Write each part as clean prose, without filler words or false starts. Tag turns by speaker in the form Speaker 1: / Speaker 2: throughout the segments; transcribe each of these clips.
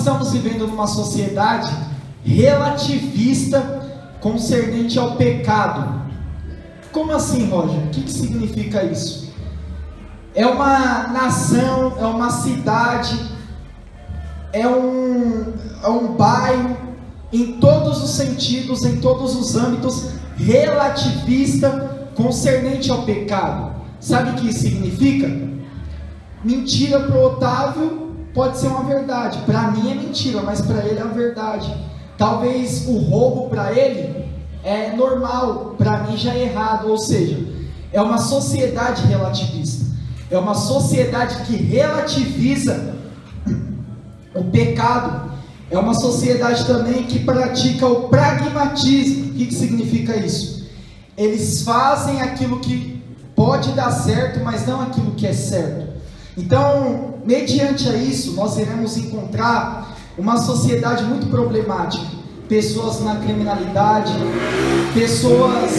Speaker 1: estamos vivendo numa sociedade relativista concernente ao pecado. Como assim, Roger? O que significa isso? É uma nação, é uma cidade, é um bairro, em todos os sentidos, em todos os âmbitos, relativista concernente ao pecado. Sabe o que isso significa? Mentira para o Otávio pode ser uma verdade, para mim é mentira, mas para ele é uma verdade. Talvez o roubo para ele é normal, para mim já é errado. Ou seja, é uma sociedade relativista, é uma sociedade que relativiza o pecado. É uma sociedade também que pratica o pragmatismo. O que significa isso? Eles fazem aquilo que pode dar certo, mas não aquilo que é certo. Então, mediante a isso, nós iremos encontrar uma sociedade muito problemática. Pessoas na criminalidade, pessoas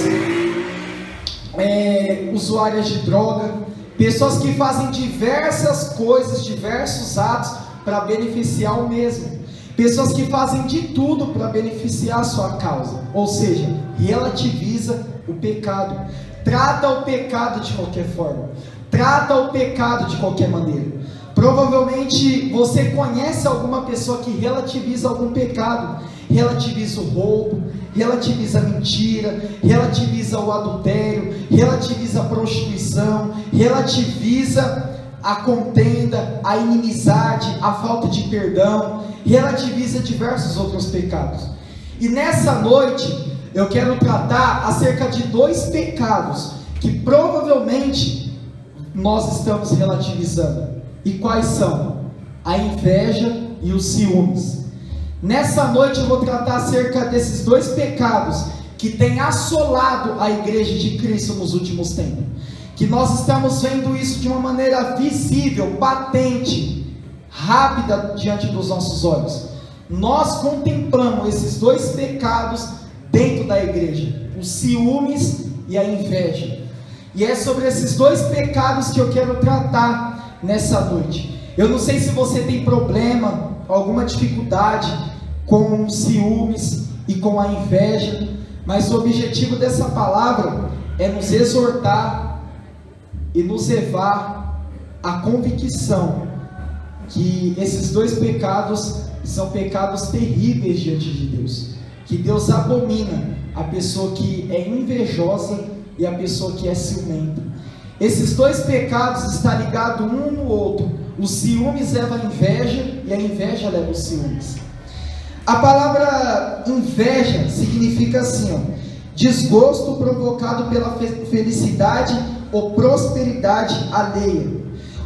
Speaker 1: usuárias de droga, pessoas que fazem diversas coisas, diversos atos para beneficiar o mesmo. Pessoas que fazem de tudo para beneficiar a sua causa. Ou seja, relativiza o pecado. Trata o pecado de qualquer forma. Trata o pecado de qualquer maneira. Provavelmente você conhece alguma pessoa que relativiza algum pecado. Relativiza o roubo, relativiza a mentira, relativiza o adultério, relativiza a prostituição, relativiza a contenda, a inimizade, a falta de perdão, relativiza diversos outros pecados. E nessa noite eu quero tratar acerca de dois pecados que provavelmente nós estamos relativizando. E quais são? A inveja e os ciúmes. Nessa noite eu vou tratar acerca desses dois pecados que têm assolado a igreja de Cristo nos últimos tempos. Que nós estamos vendo isso de uma maneira visível, patente, rápida diante dos nossos olhos. Nós contemplamos esses dois pecados dentro da igreja, os ciúmes e a inveja. E é sobre esses dois pecados que eu quero tratar nessa noite. Eu não sei se você tem problema, alguma dificuldade com ciúmes e com a inveja, mas o objetivo dessa palavra é nos exortar e nos levar à convicção que esses dois pecados são pecados terríveis diante de Deus, que Deus abomina a pessoa que é invejosa e a pessoa que é ciumenta. Esses dois pecados estão ligados um no outro. O ciúmes leva a inveja e a inveja leva os ciúmes. A palavra inveja significa assim, ó, desgosto provocado pela felicidade ou prosperidade alheia.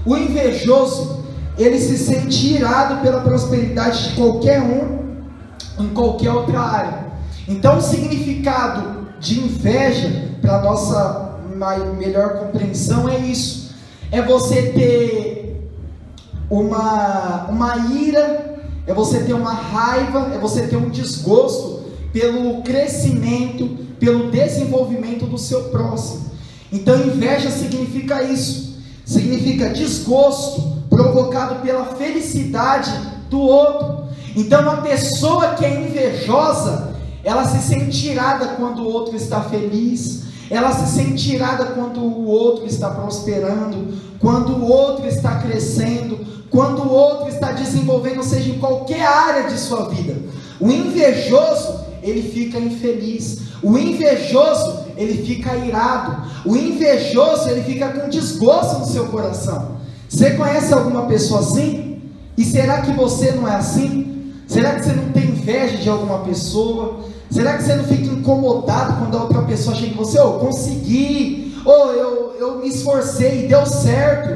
Speaker 1: O invejoso, ele se sente irado pela prosperidade de qualquer um em qualquer outra área. Então o significado de inveja, para nossa melhor compreensão, é isso: é você ter uma ira, é você ter uma raiva, é você ter um desgosto pelo crescimento, pelo desenvolvimento do seu próximo. Então inveja significa isso, significa desgosto provocado pela felicidade do outro. Então uma pessoa que é invejosa, ela se sente irada quando o outro está feliz, ela se sente irada quando o outro está prosperando, quando o outro está crescendo, quando o outro está desenvolvendo, seja em qualquer área de sua vida. O invejoso, ele fica infeliz. O invejoso, ele fica irado. O invejoso, ele fica com desgosto no seu coração. Você conhece alguma pessoa assim? E será que você não é assim? Será que você não tem inveja de alguma pessoa? Será que você não fica incomodado quando a outra pessoa chega em você? Oh, consegui! Oh, eu me esforcei e deu certo.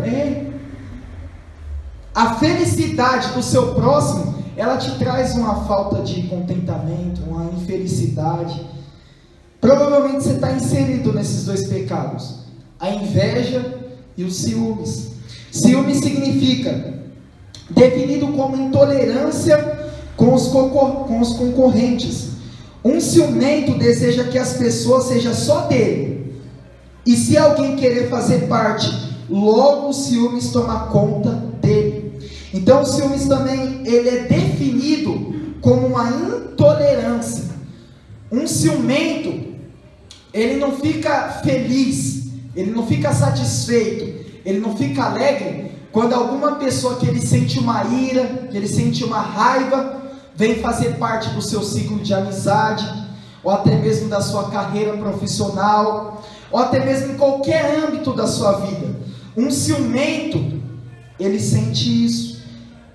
Speaker 1: A felicidade do seu próximo, ela te traz uma falta de contentamento, uma infelicidade. Provavelmente você está inserido nesses dois pecados: a inveja e os ciúmes. Ciúme significa, definido como intolerância com os concorrentes. Um ciumento deseja que as pessoas sejam só dele, e se alguém querer fazer parte, logo os ciúmes tomam conta dele. Então o ciúmes também, ele é definido como uma intolerância. Um ciumento, ele não fica feliz, ele não fica satisfeito, ele não fica alegre quando alguma pessoa que ele sente uma ira, que ele sente uma raiva, vem fazer parte do seu ciclo de amizade, ou até mesmo da sua carreira profissional, ou até mesmo em qualquer âmbito da sua vida. Um ciumento, ele sente isso,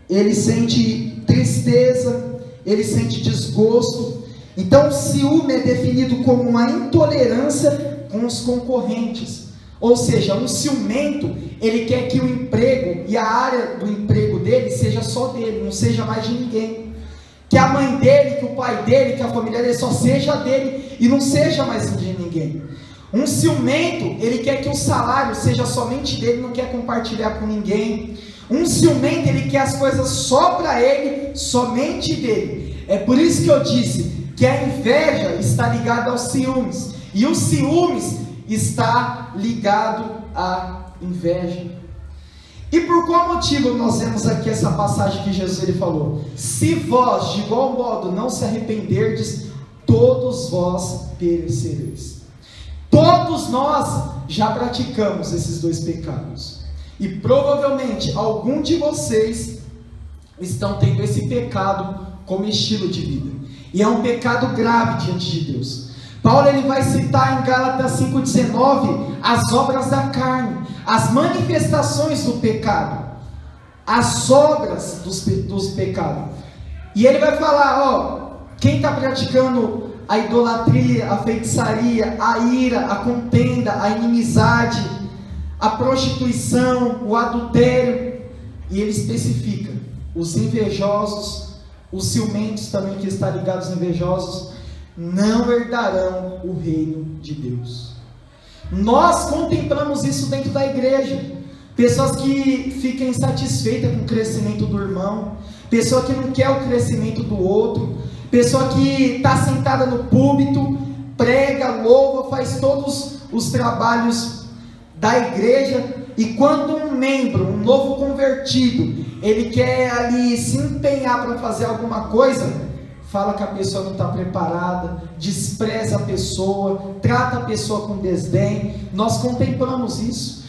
Speaker 1: ele sente tristeza, ele sente desgosto. Então o ciúme é definido como uma intolerância com os concorrentes. Ou seja, um ciumento, ele quer que o emprego e a área do emprego dele seja só dele, não seja mais de ninguém. Que a mãe dele, que o pai dele, que a família dele só seja dele e não seja mais de ninguém. Um ciumento, ele quer que o salário seja somente dele, não quer compartilhar com ninguém. Um ciumento, ele quer as coisas só para ele, somente dele. É por isso que eu disse que a inveja está ligada aos ciúmes, e o ciúmes está ligado à inveja. E por qual motivo nós vemos aqui essa passagem que Jesus ele falou? Se vós de igual modo não se arrependerdes, todos vós perecereis. Todos nós já praticamos esses dois pecados, e provavelmente algum de vocês estão tendo esse pecado como estilo de vida, e é um pecado grave diante de Deus. Paulo ele vai citar em Gálatas 5,19 as obras da carne, as manifestações do pecado, as obras dos pecados. E ele vai falar, quem está praticando a idolatria, a feitiçaria, a ira, a contenda, a inimizade, a prostituição, o adultério, e ele especifica os invejosos, os ciumentos também, que está ligados aos invejosos, não herdarão o reino de Deus. Nós contemplamos isso dentro da igreja. Pessoas que ficam insatisfeitas com o crescimento do irmão, pessoa que não quer o crescimento do outro, pessoa que está sentada no púlpito, prega, louva, faz todos os trabalhos da igreja, e quando um membro, um novo convertido, ele quer ali se empenhar para fazer alguma coisa, fala que a pessoa não está preparada, despreza a pessoa, trata a pessoa com desdém. Nós contemplamos isso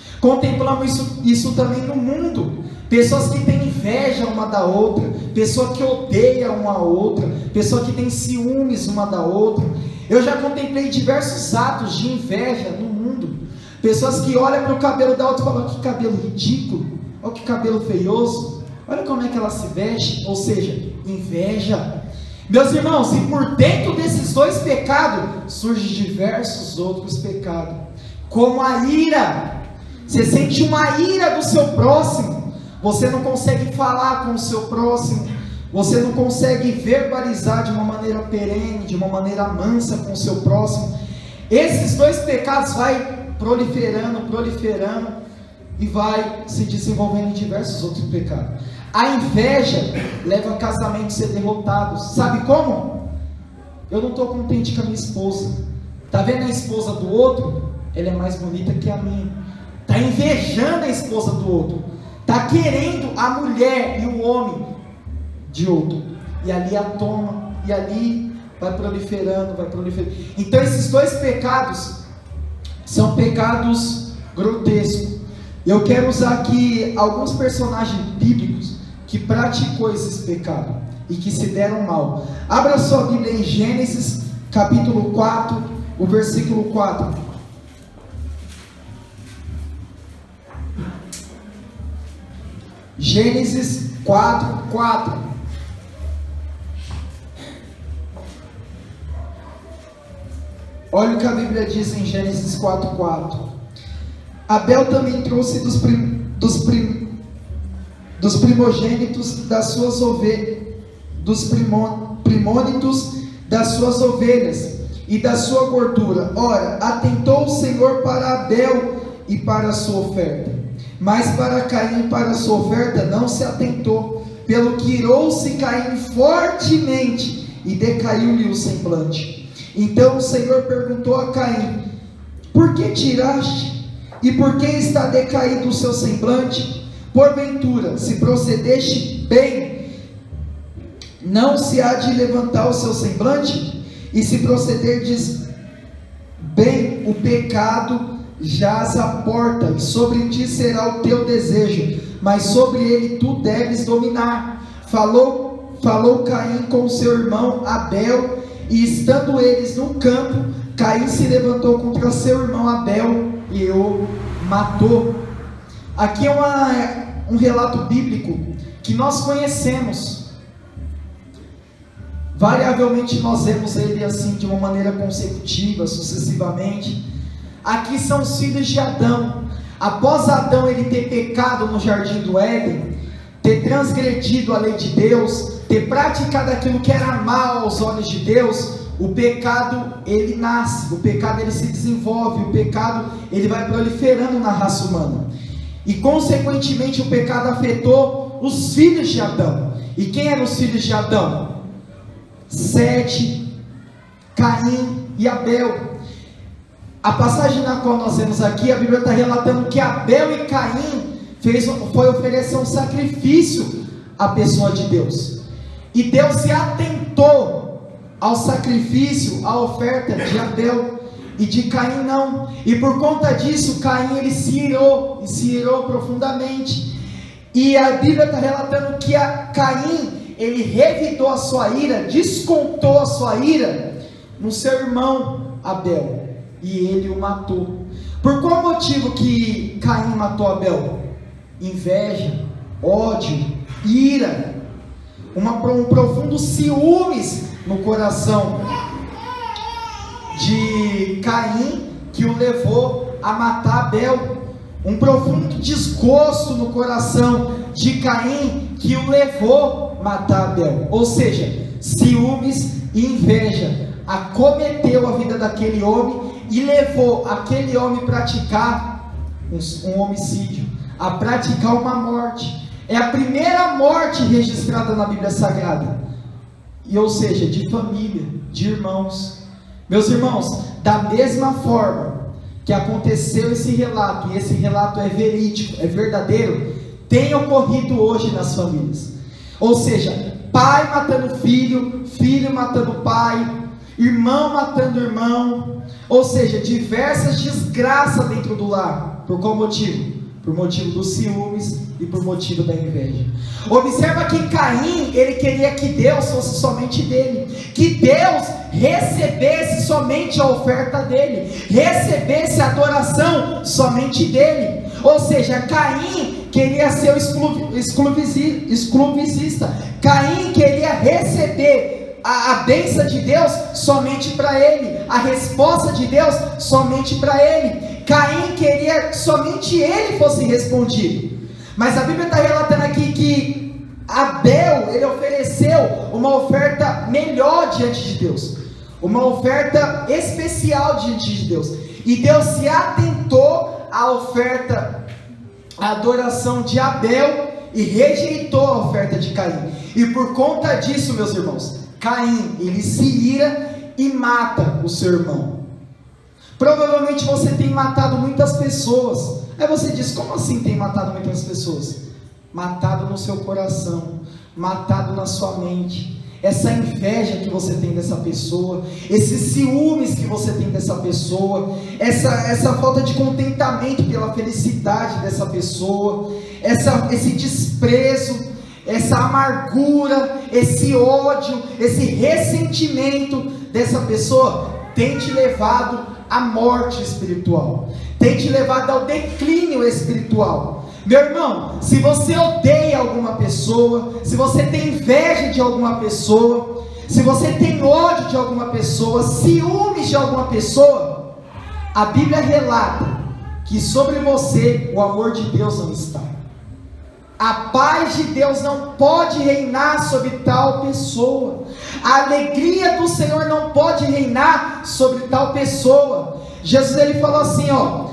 Speaker 1: também no mundo. Pessoas que têm inveja uma da outra, pessoa que odeia uma a outra, pessoa que tem ciúmes uma da outra. Eu já contemplei diversos atos de inveja no mundo. Pessoas que olham para o cabelo da outra e falam: que cabelo ridículo, olha que cabelo feioso, olha como é que ela se veste. Ou seja, inveja. Meus irmãos, e por dentro desses dois pecados surgem diversos outros pecados, como a ira. Você sente uma ira do seu próximo, você não consegue falar com o seu próximo, você não consegue verbalizar de uma maneira perene, de uma maneira mansa com o seu próximo. Esses dois pecados vai proliferando, e vai se desenvolvendo em diversos outros pecados. A inveja leva casamentos a ser derrotados. Sabe como? Eu não estou contente com a minha esposa. Está vendo a esposa do outro? Ela é mais bonita que a minha. Está invejando a esposa do outro. Está querendo a mulher e o homem de outro. E ali a toma. E ali vai proliferando. Então esses dois pecados são pecados grotescos. Eu quero usar aqui alguns personagens bíblicos que praticou esses pecados e que se deram mal. Abra sua Bíblia em Gênesis capítulo 4, o versículo 4. Gênesis 4, 4. Olha o que a Bíblia diz em Gênesis 4, 4. Abel também trouxe dos primogênitos das suas ovelhas, dos primônitos das suas ovelhas e da sua gordura. Ora, atentou o Senhor para Abel e para a sua oferta, mas para Caim e para a sua oferta não se atentou, pelo que irou-se Caim fortemente e decaiu-lhe o semblante. Então o Senhor perguntou a Caim: por que tiraste? E por que está decaído o seu semblante? porventura, se procedeste bem, não se há de levantar o seu semblante? E se procederdes bem, o pecado jaz à porta, e sobre ti será o teu desejo, mas sobre ele tu deves dominar. Falou Caim com seu irmão Abel, e estando eles no campo, Caim se levantou contra seu irmão Abel e o matou. Aqui é um relato bíblico que nós conhecemos. Variavelmente nós vemos ele assim de uma maneira consecutiva, sucessivamente. Aqui são os filhos de Adão. Após Adão ele ter pecado no jardim do Éden, ter transgredido a lei de Deus, ter praticado aquilo que era mal aos olhos de Deus, o pecado ele nasce, o pecado ele se desenvolve, o pecado ele vai proliferando na raça humana. E consequentemente o pecado afetou os filhos de Adão. E quem eram os filhos de Adão? Sete, Caim e Abel. A passagem na qual nós vemos aqui, a Bíblia está relatando que Abel e Caim foi oferecer um sacrifício à pessoa de Deus, e Deus se atentou ao sacrifício, à oferta de Abel, e de Caim não. E por conta disso Caim ele se irou profundamente. E a Bíblia está relatando que Caim ele revidou a sua ira, descontou a sua ira no seu irmão Abel, e ele o matou. Por qual motivo que Caim matou Abel? Inveja, ódio, ira, um profundo ciúmes no coração de Caim, que o levou a matar Abel. Um profundo desgosto no coração de Caim, que o levou a matar Abel. Ou seja, ciúmes e inveja acometeu a vida daquele homem e levou aquele homem a praticar um homicídio, a praticar uma morte. É a primeira morte registrada na Bíblia Sagrada, e ou seja, de família, de irmãos. Meus irmãos, da mesma forma que aconteceu esse relato, e esse relato é verídico, é verdadeiro, tem ocorrido hoje nas famílias. Ou seja, pai matando filho, filho matando pai, irmão matando irmão, ou seja, diversas desgraças dentro do lar. Por qual motivo? Por motivo dos ciúmes e por motivo da inveja. Observa que Caim, ele queria que Deus fosse somente dele, que Deus recebesse somente a oferta dele, recebesse a adoração somente dele. Ou seja, Caim queria ser o exclusivista. Caim queria receber a bênção de Deus somente para ele, a resposta de Deus somente para ele. Caim queria que somente ele fosse respondido. Mas a Bíblia está relatando aqui que Abel, ele ofereceu uma oferta melhor diante de Deus, uma oferta especial diante de Deus, e Deus se atentou à oferta, à adoração de Abel, e rejeitou a oferta de Caim. E por conta disso, meus irmãos, Caim, ele se ira e mata o seu irmão. Provavelmente você tem matado muitas pessoas. Aí você diz, como assim tem matado muitas pessoas? Matado no seu coração, matado na sua mente. Essa inveja que você tem dessa pessoa, esses ciúmes que você tem dessa pessoa, essa falta de contentamento pela felicidade dessa pessoa, esse desprezo, essa amargura, esse ódio, esse ressentimento dessa pessoa tem te levado à morte espiritual, tem te levado ao declínio espiritual. Meu irmão, se você odeia alguma pessoa, se você tem inveja de alguma pessoa, se você tem ódio de alguma pessoa, ciúmes de alguma pessoa, a Bíblia relata que sobre você o amor de Deus não está. A paz de Deus não pode reinar sobre tal pessoa. A alegria do Senhor não pode reinar sobre tal pessoa. Jesus ele falou assim, ó: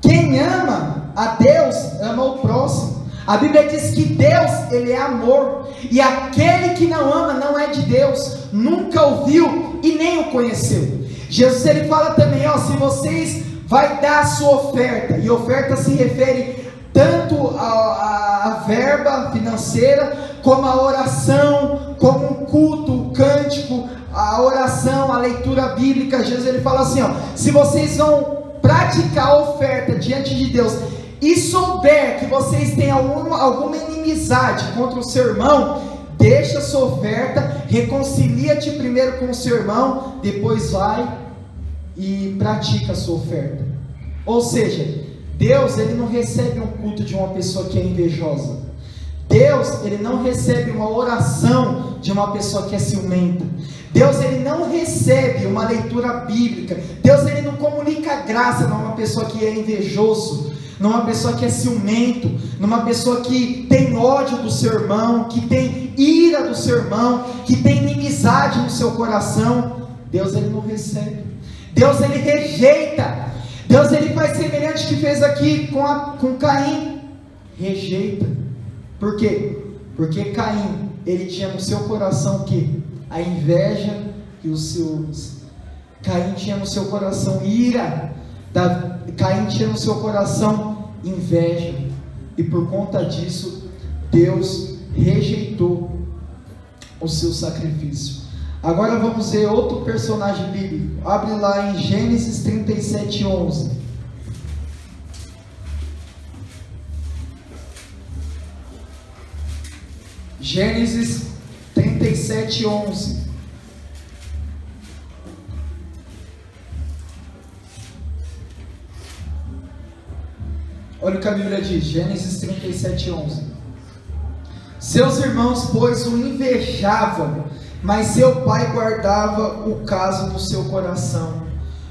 Speaker 1: quem ama a Deus ama o próximo. A Bíblia diz que Deus ele é amor, e aquele que não ama não é de Deus, nunca ouviu e nem o conheceu. Jesus ele fala também, ó: se vocês vai dar a sua oferta, e oferta se refere tanto a verba financeira, como a oração, como um culto, o cântico, a oração, a leitura bíblica. Jesus ele fala assim, ó, se vocês vão praticar a oferta diante de Deus e souber que vocês têm alguma inimizade contra o seu irmão, deixa a sua oferta, reconcilia-te primeiro com o seu irmão, depois vai e pratica a sua oferta. Ou seja, Deus ele não recebe um culto de uma pessoa que é invejosa. Deus ele não recebe uma oração de uma pessoa que é ciumenta. Deus ele não recebe uma leitura bíblica. Deus ele não comunica graça numa pessoa que é invejoso, numa pessoa que é ciumento, numa pessoa que tem ódio do seu irmão, que tem ira do seu irmão, que tem inimizade no seu coração. Deus ele não recebe. Deus ele rejeita. Deus ele faz semelhante que fez aqui com Caim. Rejeita. Por quê? Porque Caim ele tinha no seu coração o quê? A inveja e os ciúmes. Caim tinha no seu coração ira. Caim tinha no seu coração inveja. E por conta disso, Deus rejeitou o seu sacrifício. Agora vamos ver outro personagem bíblico. Abre lá em Gênesis 37:11. Gênesis 37:11. Olha o que a Bíblia diz, Gênesis 37:11. Seus irmãos, pois, o invejavam, mas seu pai guardava o caso do seu coração.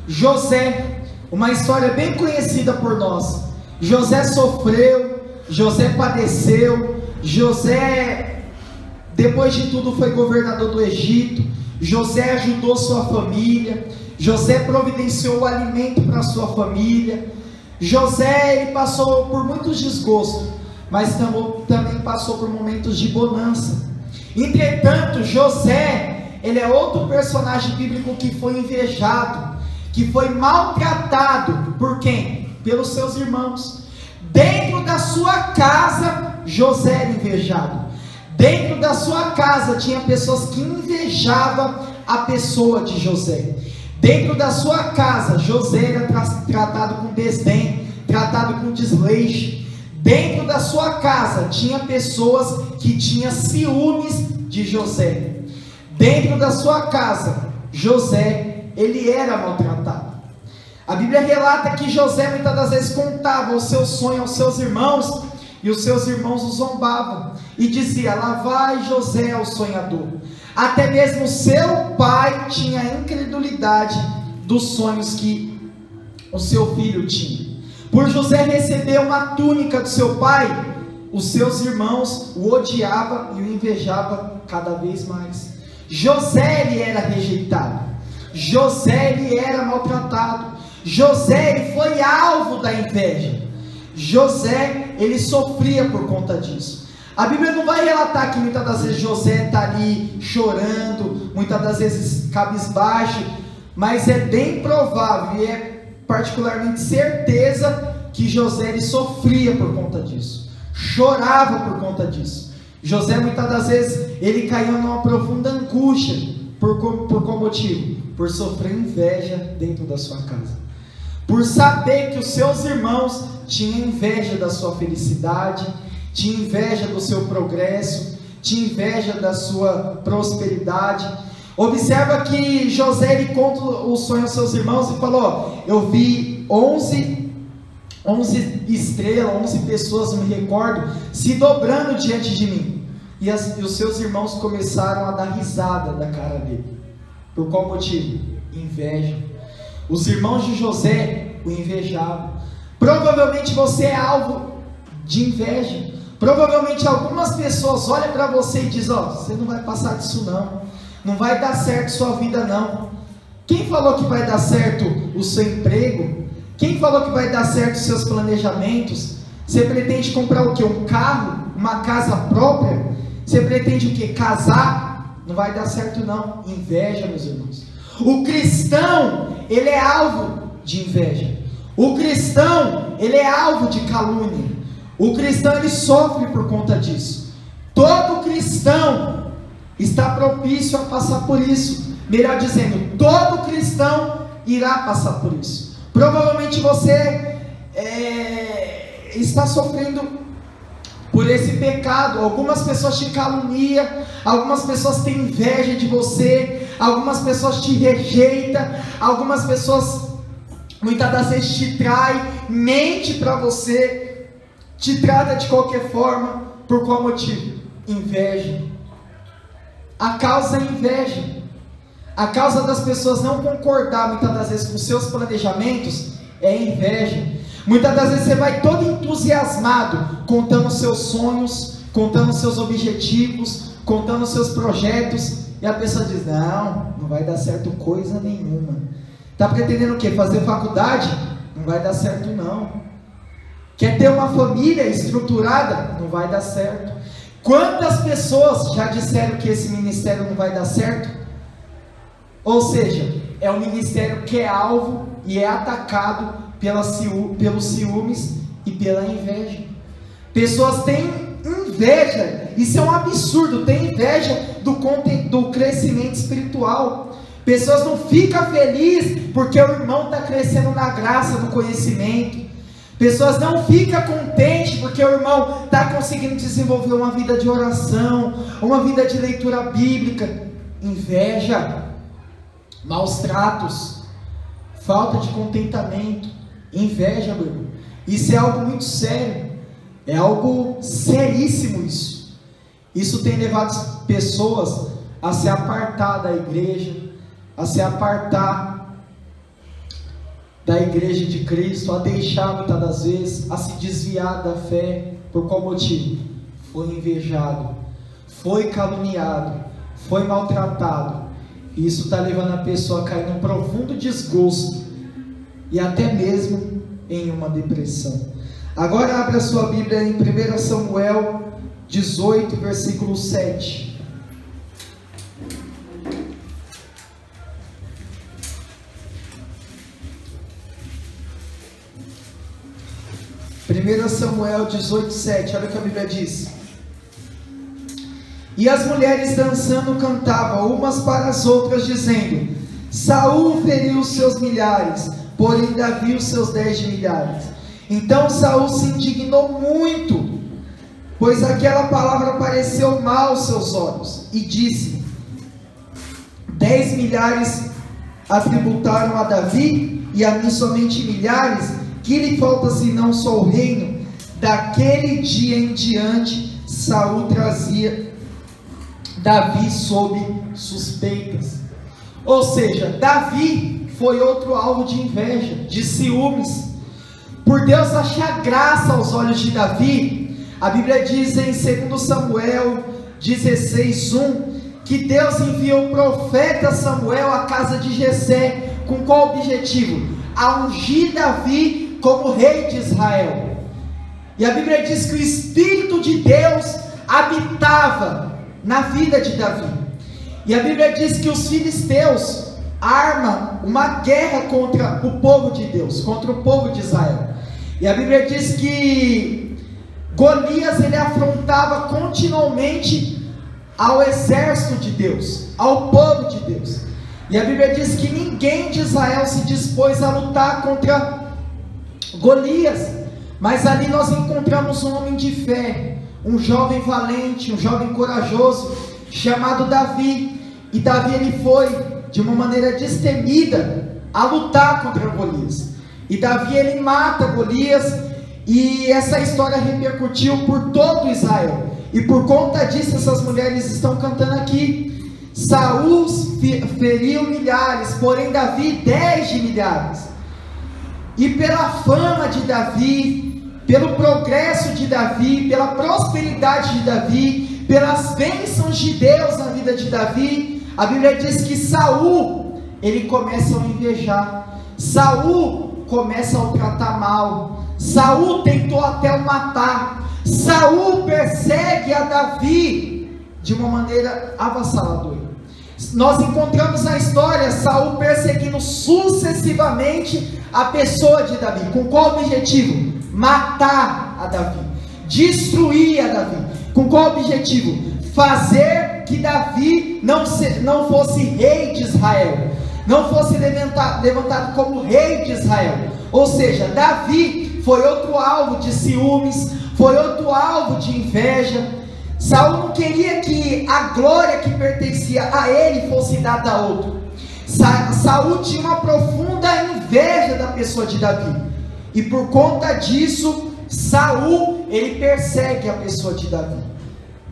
Speaker 1: José, uma história bem conhecida por nós. José sofreu, José padeceu, José, depois de tudo, foi governador do Egito. José ajudou sua família, José providenciou o alimento para sua família. José ele passou por muitos desgostos, mas também passou por momentos de bonança. Entretanto, José, ele é outro personagem bíblico que foi invejado, que foi maltratado por quem? Pelos seus irmãos. Dentro da sua casa, José era invejado. Dentro da sua casa tinha pessoas que invejavam a pessoa de José. Dentro da sua casa, José era tratado com desdém, tratado com desleixo. Dentro da sua casa, tinha pessoas que tinham ciúmes de José. Dentro da sua casa, José, ele era maltratado. A Bíblia relata que José muitas das vezes contava o seu sonho aos seus irmãos, e os seus irmãos o zombavam, e dizia, lá vai José, o sonhador. Até mesmo seu pai tinha a incredulidade dos sonhos que o seu filho tinha. Por José receber uma túnica do seu pai, os seus irmãos o odiavam e o invejavam cada vez mais. José ele era rejeitado, José ele era maltratado, José ele foi alvo da inveja, José ele sofria por conta disso. A Bíblia não vai relatar que muitas das vezes José está ali chorando, muitas das vezes cabisbaixo, mas é bem provável e é particularmente certeza que José ele sofria por conta disso, chorava por conta disso. José muitas das vezes ele caía numa profunda angústia. Por qual motivo? Por sofrer inveja dentro da sua casa, por saber que os seus irmãos tinham inveja da sua felicidade, tinha inveja do seu progresso, tinha inveja da sua prosperidade. Observa que José ele conta o sonho aos seus irmãos e falou, eu vi 11 estrelas, 11 pessoas, não me recordo, se dobrando diante de mim. E os seus irmãos começaram a dar risada da cara dele. Por qual motivo? Inveja. Os irmãos de José o invejavam. Provavelmente você é alvo de inveja. Provavelmente algumas pessoas olham para você e dizem, você não vai passar disso não, não vai dar certo sua vida não. Quem falou que vai dar certo o seu emprego? Quem falou que vai dar certo os seus planejamentos? Você pretende comprar o que? Um carro? Uma casa própria? Você pretende o que? Casar? Não vai dar certo não. Inveja, meus irmãos. O cristão, ele é alvo de inveja. O cristão, ele é alvo de calúnia. O cristão ele sofre por conta disso. Todo cristão está propício a passar por isso. Melhor dizendo, todo cristão irá passar por isso. Provavelmente você está sofrendo por esse pecado. Algumas pessoas te caluniam, algumas pessoas têm inveja de você, algumas pessoas te rejeitam, algumas pessoas muitas das vezes te traem, mente para você, te trata de qualquer forma. Por qual motivo? Inveja. A causa é inveja. A causa das pessoas não concordar muitas das vezes com seus planejamentos é inveja. Muitas das vezes você vai todo entusiasmado, contando seus sonhos, contando seus objetivos, contando seus projetos, e a pessoa diz: não vai dar certo coisa nenhuma. Está pretendendo o quê? Fazer faculdade? Não vai dar certo não. Quer ter uma família estruturada? Não vai dar certo. Quantas pessoas já disseram que esse ministério não vai dar certo? Ou seja, é um ministério que é alvo e é atacado pelos ciúmes e pela inveja. Pessoas têm inveja, isso é um absurdo, tem inveja do crescimento espiritual. Pessoas não ficam felizes porque o irmão está crescendo na graça do conhecimento. Pessoas não ficam contentes porque o irmão está conseguindo desenvolver uma vida de oração, uma vida de leitura bíblica. Inveja, maus tratos, falta de contentamento, inveja, Bruno. Isso é algo muito sério, é algo seríssimo isso. Isso tem levado pessoas a se apartar da igreja, a se apartar da igreja de Cristo, a deixar muitas das vezes, a se desviar da fé. Por qual motivo? Foi invejado, foi caluniado, foi maltratado. E isso está levando a pessoa a cair num profundo desgosto e até mesmo em uma depressão. Agora abra sua Bíblia em 1 Samuel 18, versículo 7. 1 Samuel 18, 7, olha o que a Bíblia diz: e as mulheres dançando cantavam umas para as outras, dizendo: Saul feriu os seus milhares, porém Davi os seus 10 de milhares. Então Saul se indignou muito, pois aquela palavra pareceu mal aos seus olhos, e disse: 10 milhares atributaram a Davi, e a mim somente milhares. Que lhe falta senão só o reino? Daquele dia em diante, Saul trazia Davi sob suspeitas. Ou seja, Davi foi outro alvo de inveja, de ciúmes. Por Deus achar graça aos olhos de Davi, a Bíblia diz em 2 Samuel 16, 1, que Deus enviou o profeta Samuel à casa de Jessé, com qual objetivo? A ungir Davi como rei de Israel. E a Bíblia diz que o Espírito de Deus habitava na vida de Davi. E a Bíblia diz que os filisteus armam uma guerra contra o povo de Deus, contra o povo de Israel. E a Bíblia diz que Golias ele afrontava continuamente ao exército de Deus, ao povo de Deus. E a Bíblia diz que ninguém de Israel se dispôs a lutar contra Golias, mas ali nós encontramos um homem de fé, um jovem valente, um jovem corajoso, chamado Davi. E Davi ele foi de uma maneira destemida a lutar contra Golias, e Davi ele mata Golias, e essa história repercutiu por todo Israel, e por conta disso essas mulheres estão cantando aqui: Saul feriu milhares, porém Davi 10 de milhares. E pela fama de Davi, pelo progresso de Davi, pela prosperidade de Davi, pelas bênçãos de Deus na vida de Davi, a Bíblia diz que Saul, ele começa a o invejar, Saul começa a o tratar mal, Saul tentou até o matar, Saul persegue a Davi de uma maneira avassaladora. Nós encontramos na história Saul perseguindo sucessivamente a pessoa de Davi. Com qual objetivo? Matar a Davi. destruir a Davi. Com qual objetivo? Fazer que Davi não fosse rei de Israel, não fosse levantado como rei de Israel. Ou seja, Davi foi outro alvo de ciúmes, foi outro alvo de inveja. Saul não queria que a glória que pertencia a ele fosse dada a outro. Saul tinha uma profunda inveja da pessoa de Davi, e por conta disso, Saul, ele persegue a pessoa de Davi.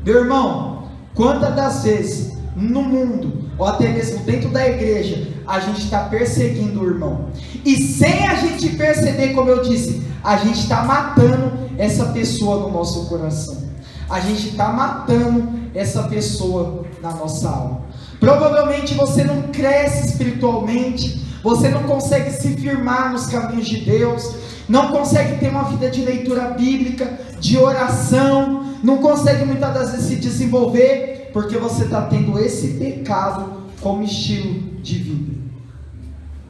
Speaker 1: Meu irmão, quantas das vezes no mundo, ou até mesmo dentro da igreja, a gente está perseguindo o irmão, e sem a gente perceber, como eu disse, a gente está matando essa pessoa no nosso coração, a gente está matando essa pessoa na nossa alma. Provavelmente você não cresce espiritualmente, você não consegue se firmar nos caminhos de Deus, não consegue ter uma vida de leitura bíblica, de oração, não consegue muitas das vezes se desenvolver, porque você está tendo esse pecado como estilo de vida.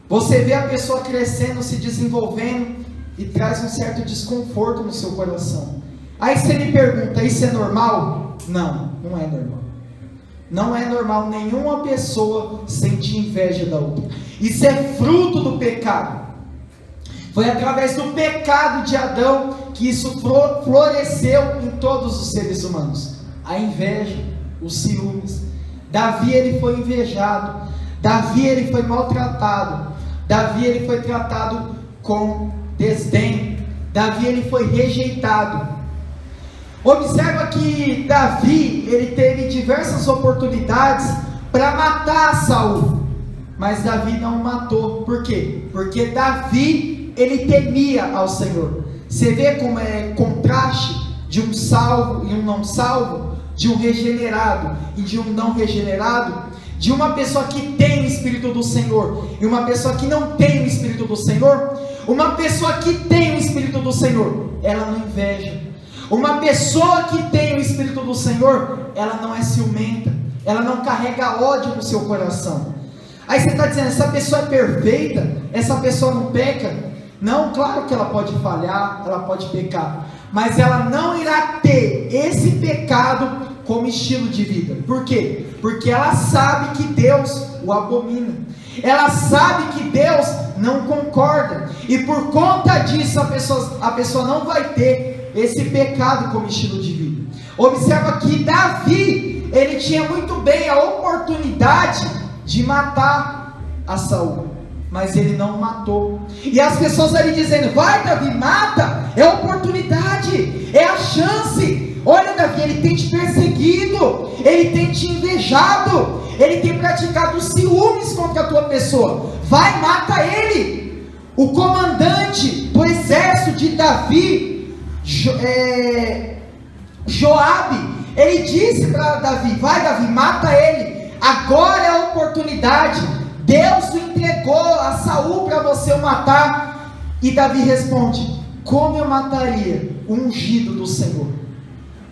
Speaker 1: Você vê a pessoa crescendo, se desenvolvendo, e traz um certo desconforto no seu coração. Aí você me pergunta, isso é normal? Não, não é normal. Não é normal nenhuma pessoa sentir inveja da outra. Isso é fruto do pecado. Foi através do pecado de Adão que isso floresceu em todos os seres humanos. A inveja, os ciúmes. Davi, ele foi invejado. Davi, ele foi maltratado. Davi, ele foi tratado com desdém. Davi, ele foi rejeitado. Observa que Davi, ele teve diversas oportunidades para matar Saul, mas Davi não o matou. Por quê? Porque Davi, ele temia ao Senhor. Você vê como é contraste de um salvo e um não salvo, de um regenerado e de um não regenerado, de uma pessoa que tem o Espírito do Senhor e uma pessoa que não tem o Espírito do Senhor. Uma pessoa que tem o Espírito do Senhor, ela não inveja. Uma pessoa que tem o Espírito do Senhor, ela não é ciumenta, ela não carrega ódio no seu coração. Aí você está dizendo, essa pessoa é perfeita, essa pessoa não peca? Não, claro que ela pode falhar, ela pode pecar, mas ela não irá ter esse pecado como estilo de vida. Por quê? Porque ela sabe que Deus o abomina, ela sabe que Deus não concorda, e por conta disso a pessoa não vai ter esse pecado como estilo de vida. Observa que Davi, ele tinha muito bem a oportunidade de matar a Saul, mas ele não matou. E as pessoas ali dizendo, vai Davi, mata, é a oportunidade, é a chance. Olha Davi, ele tem te perseguido, ele tem te invejado, ele tem praticado ciúmes contra a tua pessoa, vai, mata ele. O comandante do exército de Davi, Joabe, ele disse para Davi, vai Davi, mata ele, agora é a oportunidade, Deus o entregou a Saul para você o matar. E Davi responde, como eu mataria o ungido do Senhor?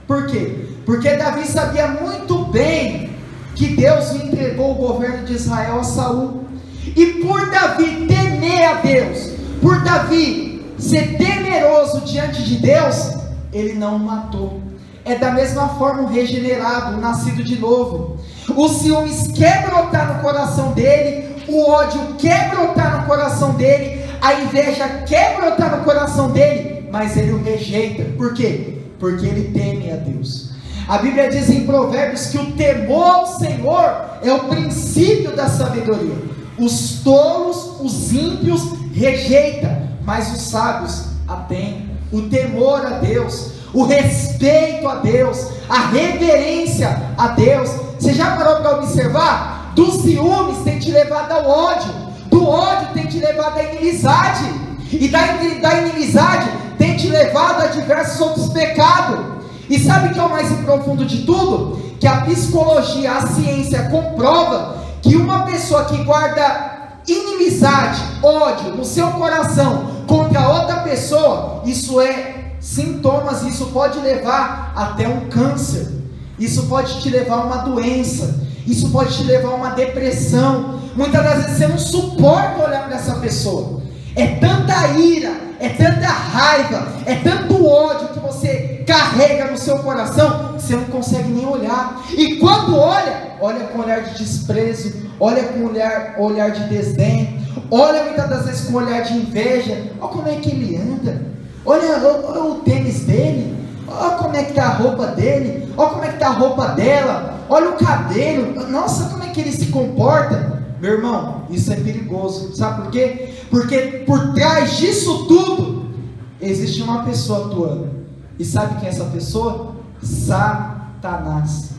Speaker 1: Por quê? Porque Davi sabia muito bem que Deus entregou o governo de Israel a Saul, e por Davi temer a Deus, por Davi ser temeroso diante de Deus, ele não o matou. É da mesma forma um regenerado, um nascido de novo. Os ciúmes quer brotar no coração dele, o ódio quer brotar no coração dele, a inveja quer brotar no coração dele, mas ele o rejeita. Por quê? Porque ele teme a Deus. A Bíblia diz em Provérbios que o temor ao Senhor é o princípio da sabedoria. Os tolos, os ímpios rejeitam, mas os sábios a têm. O temor a Deus, o respeito a Deus, a reverência a Deus. Você já parou para observar? Dos ciúmes tem te levado ao ódio, do ódio tem te levado à inimizade, e da inimizade tem te levado a diversos outros pecados. E sabe o que é o mais profundo de tudo? Que a psicologia, a ciência comprova que uma pessoa que guarda inimizade, ódio no seu coração contra outra pessoa, isso é sintomas, isso pode levar até um câncer, isso pode te levar a uma doença, isso pode te levar a uma depressão. Muitas das vezes você não suporta olhar para essa pessoa, é tanta ira, é tanta raiva, é tanto ódio que você carrega no seu coração, você não consegue nem olhar. E quando olha, olha com olhar de desprezo, olha com olhar de desdém, olha muitas das vezes com olhar de inveja. Olha como é que ele anda, olha o tênis dele, olha como é que está a roupa dele, olha como é que está a roupa dela, olha o cabelo, nossa, como é que ele se comporta. Meu irmão, isso é perigoso, sabe por quê? Porque por trás disso tudo, existe uma pessoa atuando, e sabe quem é essa pessoa? Satanás,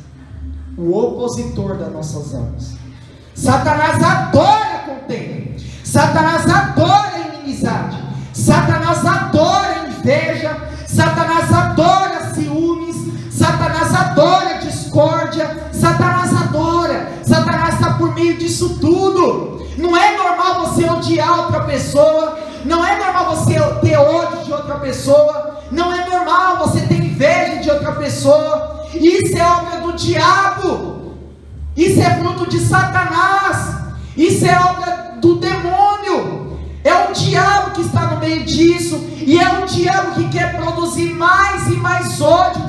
Speaker 1: o opositor das nossas almas. Satanás adora contenda, Satanás adora inimizade, Satanás adora inveja, Satanás adora ciúmes, Satanás adora discórdia, Satanás está por meio disso tudo. Não é normal você odiar outra pessoa, não é normal você ter ódio de outra pessoa, não é normal você ter inveja de outra pessoa. Isso é obra do diabo, isso é fruto de Satanás, isso é obra do demônio. É o diabo que está no meio disso, e é o diabo que quer produzir mais e mais ódio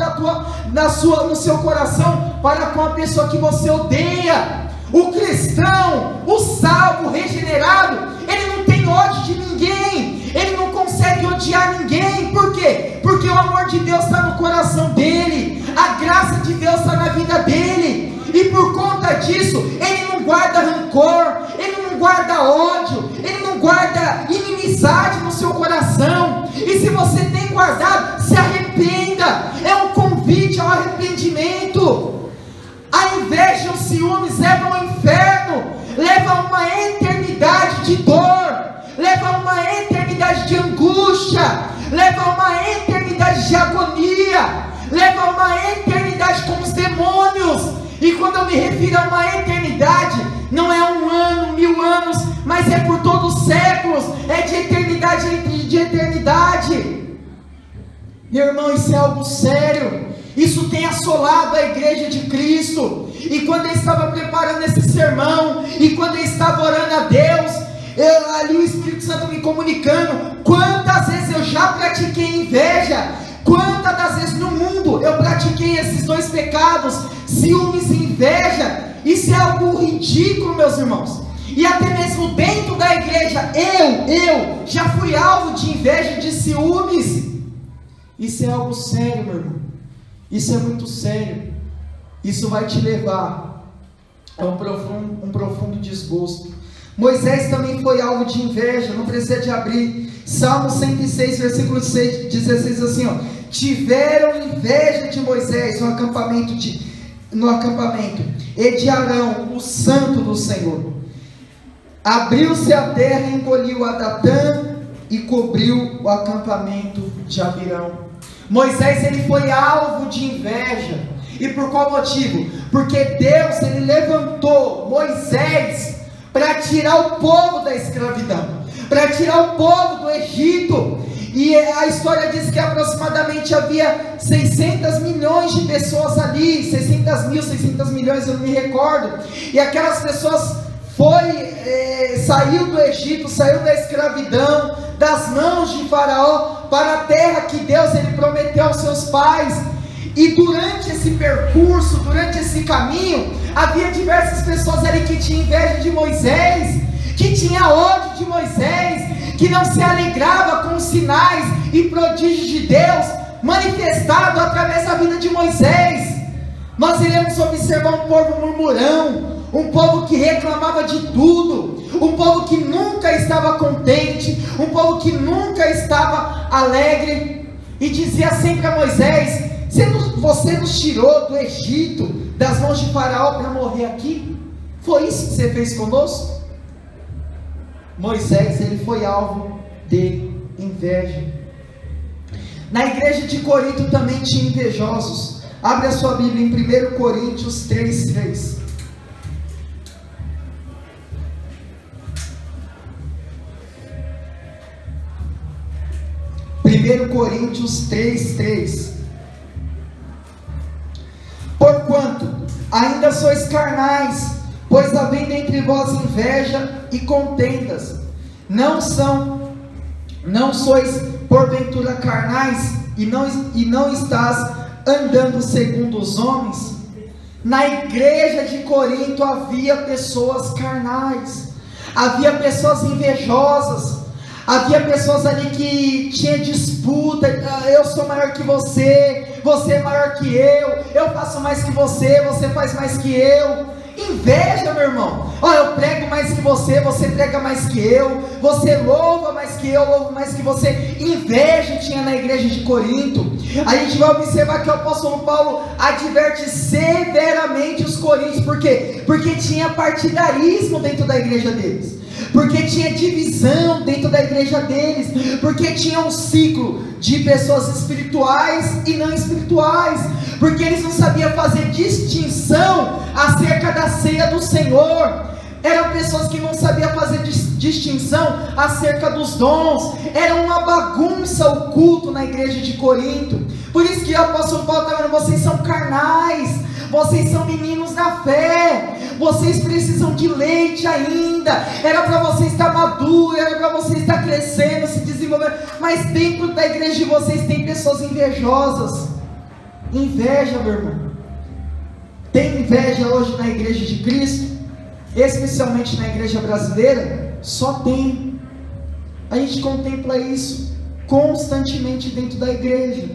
Speaker 1: no seu coração para com a pessoa que você odeia. O cristão, o salvo, o regenerado, ele não tem ódio de ninguém, ele não consegue odiar ninguém. Por quê? Porque o amor de Deus está no coração dele, a graça de Deus está na vida dele, e por conta disso, ele não guarda rancor, ele não guarda ódio, ele não guarda inimizade no seu coração. E se você tem guardado, se arrependa, é um convite ao arrependimento. A inveja e os ciúmes levam ao inferno, levam a uma eternidade de dor, levam a uma eternidade de angústia, levam a uma eternidade de agonia, levam a uma eternidade com os demônios. E quando eu me refiro a uma eternidade, não é 1 ano, 1000 anos, mas é por todos os séculos, é de eternidade de eternidade. Meu irmão, isso é algo sério. Isso tem assolado a igreja de Cristo. E quando eu estava preparando esse sermão, e quando eu estava orando a Deus, ali o Espírito Santo me comunicando, quantas vezes eu já pratiquei inveja, quantas das vezes no mundo eu pratiquei esses dois pecados, ciúmes e inveja. Isso é algo ridículo, meus irmãos. E até mesmo dentro da igreja, eu já fui alvo de inveja e de ciúmes. Isso é algo sério, meu irmão. Isso é muito sério. Isso vai te levar a um profundo desgosto. Moisés também foi alvo de inveja. Não precisa de abrir. Salmo 106, versículo 16, assim, ó: tiveram inveja de Moisés no acampamento e de Arão, o santo do Senhor. Abriu-se a terra e engoliu a Datã e cobriu o acampamento de Abirão. Moisés, ele foi alvo de inveja. E por qual motivo? Porque Deus, ele levantou Moisés para tirar o povo da escravidão, para tirar o povo do Egito. E a história diz que aproximadamente havia 600 milhões de pessoas ali, 600 mil, 600 milhões, eu não me recordo. E aquelas pessoas saiu do Egito, saiu da escravidão, das mãos de Faraó, para a terra que Deus, ele prometeu aos seus pais. E durante esse percurso, durante esse caminho, havia diversas pessoas ali que tinham inveja de Moisés, que tinha ódio de Moisés, que não se alegrava com os sinais e prodígios de Deus manifestado através da vida de Moisés. Nós iremos observar um povo murmurão, um povo que reclamava de tudo, um povo que nunca estava contente, um povo que nunca estava alegre, e dizia sempre a Moisés: você nos tirou do Egito, das mãos de Faraó, para morrer aqui? Foi isso que você fez conosco? Moisés, ele foi alvo de inveja. Na igreja de Corinto também tinha invejosos. Abre a sua Bíblia em 1 Coríntios 3:3. 1 Coríntios 3:3. Porquanto ainda sois carnais, pois havendo entre vós inveja e contendas, não sois porventura carnais, e não estás andando segundo os homens? Na igreja de Corinto havia pessoas carnais, havia pessoas invejosas, havia pessoas ali que tinha disputa. Eu sou maior que você, você é maior que eu faço mais que você faz mais que eu. Inveja, meu irmão. Eu prego mais que você prega mais que eu, você louva mais que eu louvo mais que você. Inveja tinha na igreja de Corinto. A gente vai observar que o apóstolo Paulo adverte severamente os coríntios. Por quê? Porque tinha partidarismo dentro da igreja deles, porque tinha divisão dentro da igreja deles, porque tinha um ciclo de pessoas espirituais e não espirituais, porque eles não sabiam fazer distinção acerca da ceia do Senhor. Eram pessoas que não sabiam fazer distinção acerca dos dons. Era uma bagunça o culto na igreja de Corinto. Por isso que o apóstolo Paulo está dizendo: vocês são carnais, vocês são meninos da fé, vocês precisam de leite ainda. Era para você estar maduro, era para você estar crescendo, se desenvolvendo. Mas dentro da igreja de vocês tem pessoas invejosas. Inveja, meu irmão. Tem inveja hoje na igreja de Cristo? Especialmente na igreja brasileira? Só tem. A gente contempla isso constantemente dentro da igreja.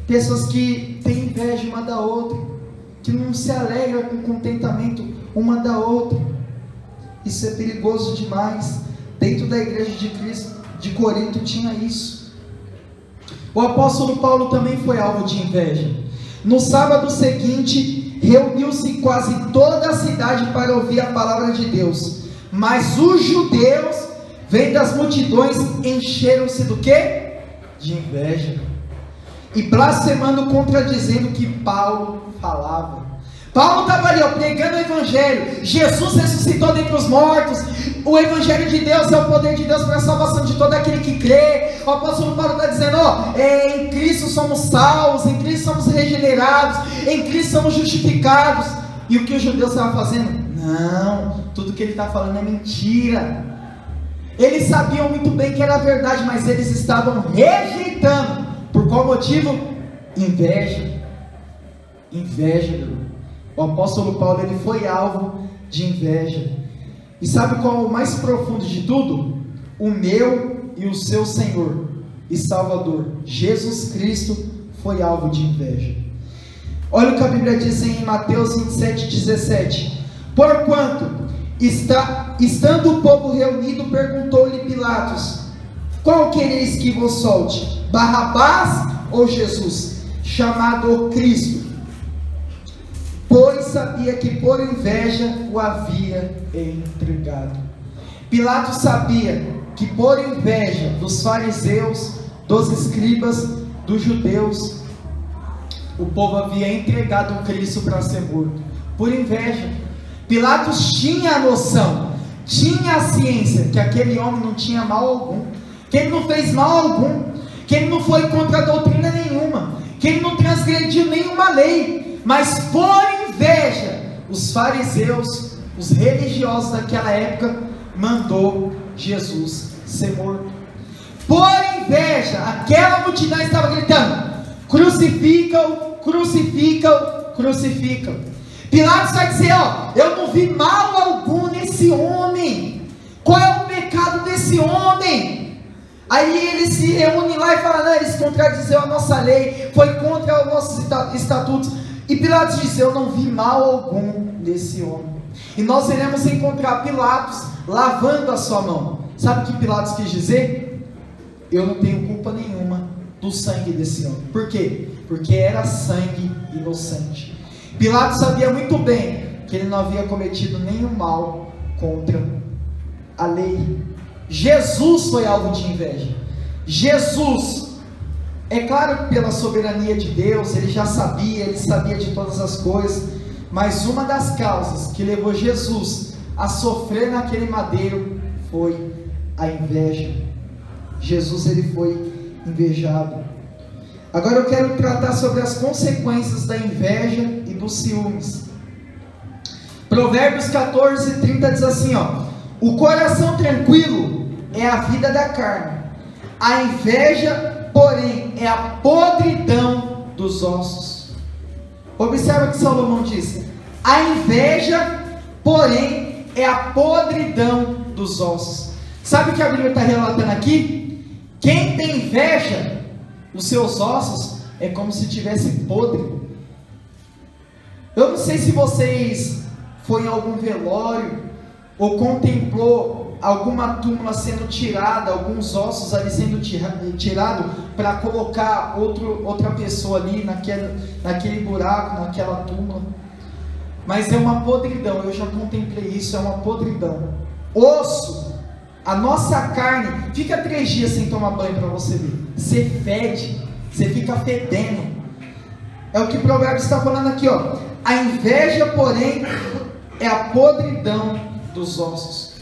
Speaker 1: Pessoas que têm inveja uma da outra, que não se alegram com contentamento uma da outra. Isso é perigoso demais. Dentro da igreja de Cristo de Corinto tinha isso. O apóstolo Paulo também foi alvo de inveja. No sábado seguinte, reuniu-se quase toda a cidade para ouvir a palavra de Deus. Mas os judeus, vendo as multidões, encheram-se do quê? De inveja, e blasfemando, contradizendo o que Paulo falava. Paulo estava ali, pregando o evangelho. Jesus ressuscitou dentre os mortos. O evangelho de Deus é o poder de Deus para a salvação de todo aquele que crê. O apóstolo Paulo está dizendo: em Cristo somos salvos, em Cristo somos regenerados, em Cristo somos justificados. E o que os judeus estavam fazendo? Não, tudo que ele está falando é mentira. Eles sabiam muito bem que era verdade, mas eles estavam rejeitando. Por qual motivo? Inveja. Inveja, meu irmão. O apóstolo Paulo, ele foi alvo de inveja. E sabe qual é o mais profundo de tudo? O meu e o seu Senhor e Salvador, Jesus Cristo, foi alvo de inveja. Olha o que a Bíblia diz em Mateus 27:17. Porquanto, estando o povo reunido, perguntou-lhe Pilatos: qual quereis que vos solte? Barrabás ou Jesus, chamado o Cristo? Pois sabia que por inveja o havia entregado. Pilatos sabia que por inveja dos fariseus, dos escribas, dos judeus, o povo havia entregado o Cristo para ser morto. Por inveja. Pilatos tinha a noção, tinha a ciência que aquele homem não tinha mal algum, que ele não fez mal algum, que ele não foi contra a doutrina nenhuma, que ele não transgrediu nenhuma lei. Mas por inveja, os fariseus, os religiosos daquela época, mandou Jesus ser morto. Por inveja, aquela multidão estava gritando: crucifica-o, crucifica-o, crucifica-o. Pilatos vai dizer: eu não vi mal algum nesse homem. Qual é o pecado desse homem? Aí eles se reúnem lá e falam: não, eles contradizeram a nossa lei, foi contra os nossos estatutos. E Pilatos disse: eu não vi mal algum nesse homem. E nós iremos encontrar Pilatos lavando a sua mão. Sabe o que Pilatos quis dizer? Eu não tenho culpa nenhuma do sangue desse homem. Por quê? Porque era sangue inocente. Pilatos sabia muito bem que ele não havia cometido nenhum mal contra a lei. Jesus foi alvo de inveja. Jesus, é claro, pela soberania de Deus, ele já sabia, ele sabia de todas as coisas, mas uma das causas que levou Jesus a sofrer naquele madeiro foi a inveja. Jesus, ele foi invejado. Agora eu quero tratar sobre as consequências da inveja e dos ciúmes. Provérbios 14:30 diz assim: o coração tranquilo é a vida da carne, a inveja, porém, é a podridão dos ossos. Observa o que Salomão diz: a inveja, porém, é a podridão dos ossos. Sabe o que a Bíblia está relatando aqui? Quem tem inveja, os seus ossos é como se tivesse podre. Eu não sei se vocês foram em algum velório ou contemplou alguma túmula sendo tirada, alguns ossos ali sendo tirado para colocar outra pessoa ali naquele buraco, naquela túmula. Mas é uma podridão, eu já contemplei isso, é uma podridão. Osso, a nossa carne, fica 3 dias sem tomar banho para você ver. Você fede, você fica fedendo. É o que o Provérbios está falando aqui, ó. A inveja, porém, é a podridão dos ossos.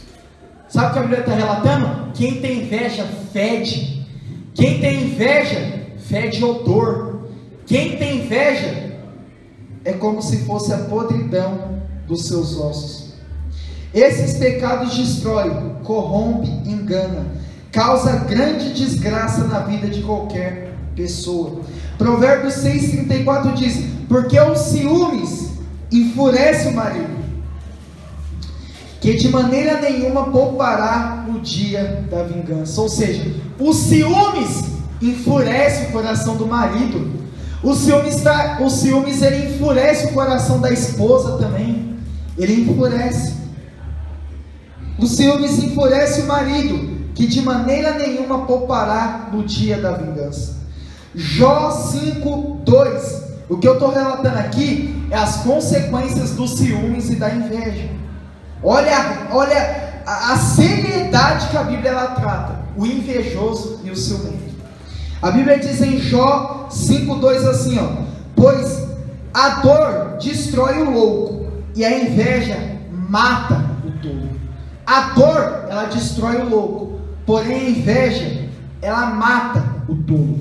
Speaker 1: Sabe o que a Bíblia está relatando? Quem tem inveja fede. Quem tem inveja fede odor. Quem tem inveja é como se fosse a podridão dos seus ossos. Esses pecados destroem, corrompe, engana, causa grande desgraça na vida de qualquer pessoa. Provérbios 6,34 diz: porque os ciúmes enfurece o marido, que de maneira nenhuma poupará no dia da vingança. Ou seja, os ciúmes enfurece o coração do marido. Os ciúmes ele enfurece o coração da esposa também. Ele enfurece. Os ciúmes enfurece o marido, que de maneira nenhuma poupará no dia da vingança. Jó 5:2. O que eu estou relatando aqui é as consequências dos ciúmes e da inveja. Olha a seriedade que a Bíblia ela trata, o invejoso e o ciumento. A Bíblia diz em Jó 5:2 assim, ó: pois a dor destrói o louco e a inveja mata o tolo. A dor, ela destrói o louco, porém a inveja, ela mata o tolo.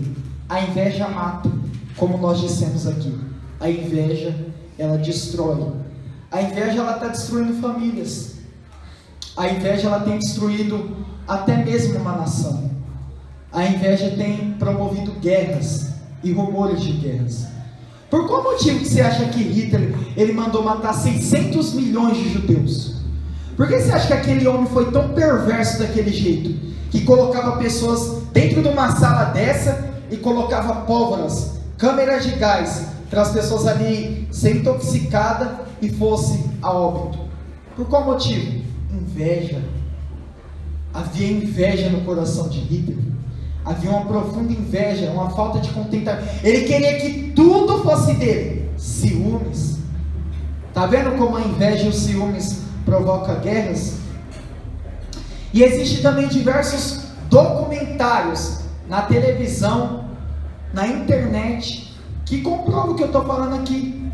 Speaker 1: A inveja mata, como nós dissemos aqui. A inveja, ela destrói. A inveja, ela está destruindo famílias. A inveja, ela tem destruído até mesmo uma nação. A inveja tem promovido guerras e rumores de guerras. Por qual motivo que você acha que Hitler, ele mandou matar 600 milhões de judeus? Por que você acha que aquele homem foi tão perverso daquele jeito? Que colocava pessoas dentro de uma sala dessa e colocava pólvoras, câmeras de gás, para as pessoas ali serem intoxicadas e fosse a óbito. Por qual motivo? Inveja. Havia inveja no coração de Hitler. Havia uma profunda inveja, uma falta de contentamento. Ele queria que tudo fosse dele. Ciúmes. Está vendo como a inveja e os ciúmes provoca guerras? E existe também diversos documentários na televisão, na internet, que comprovam o que eu estou falando aqui.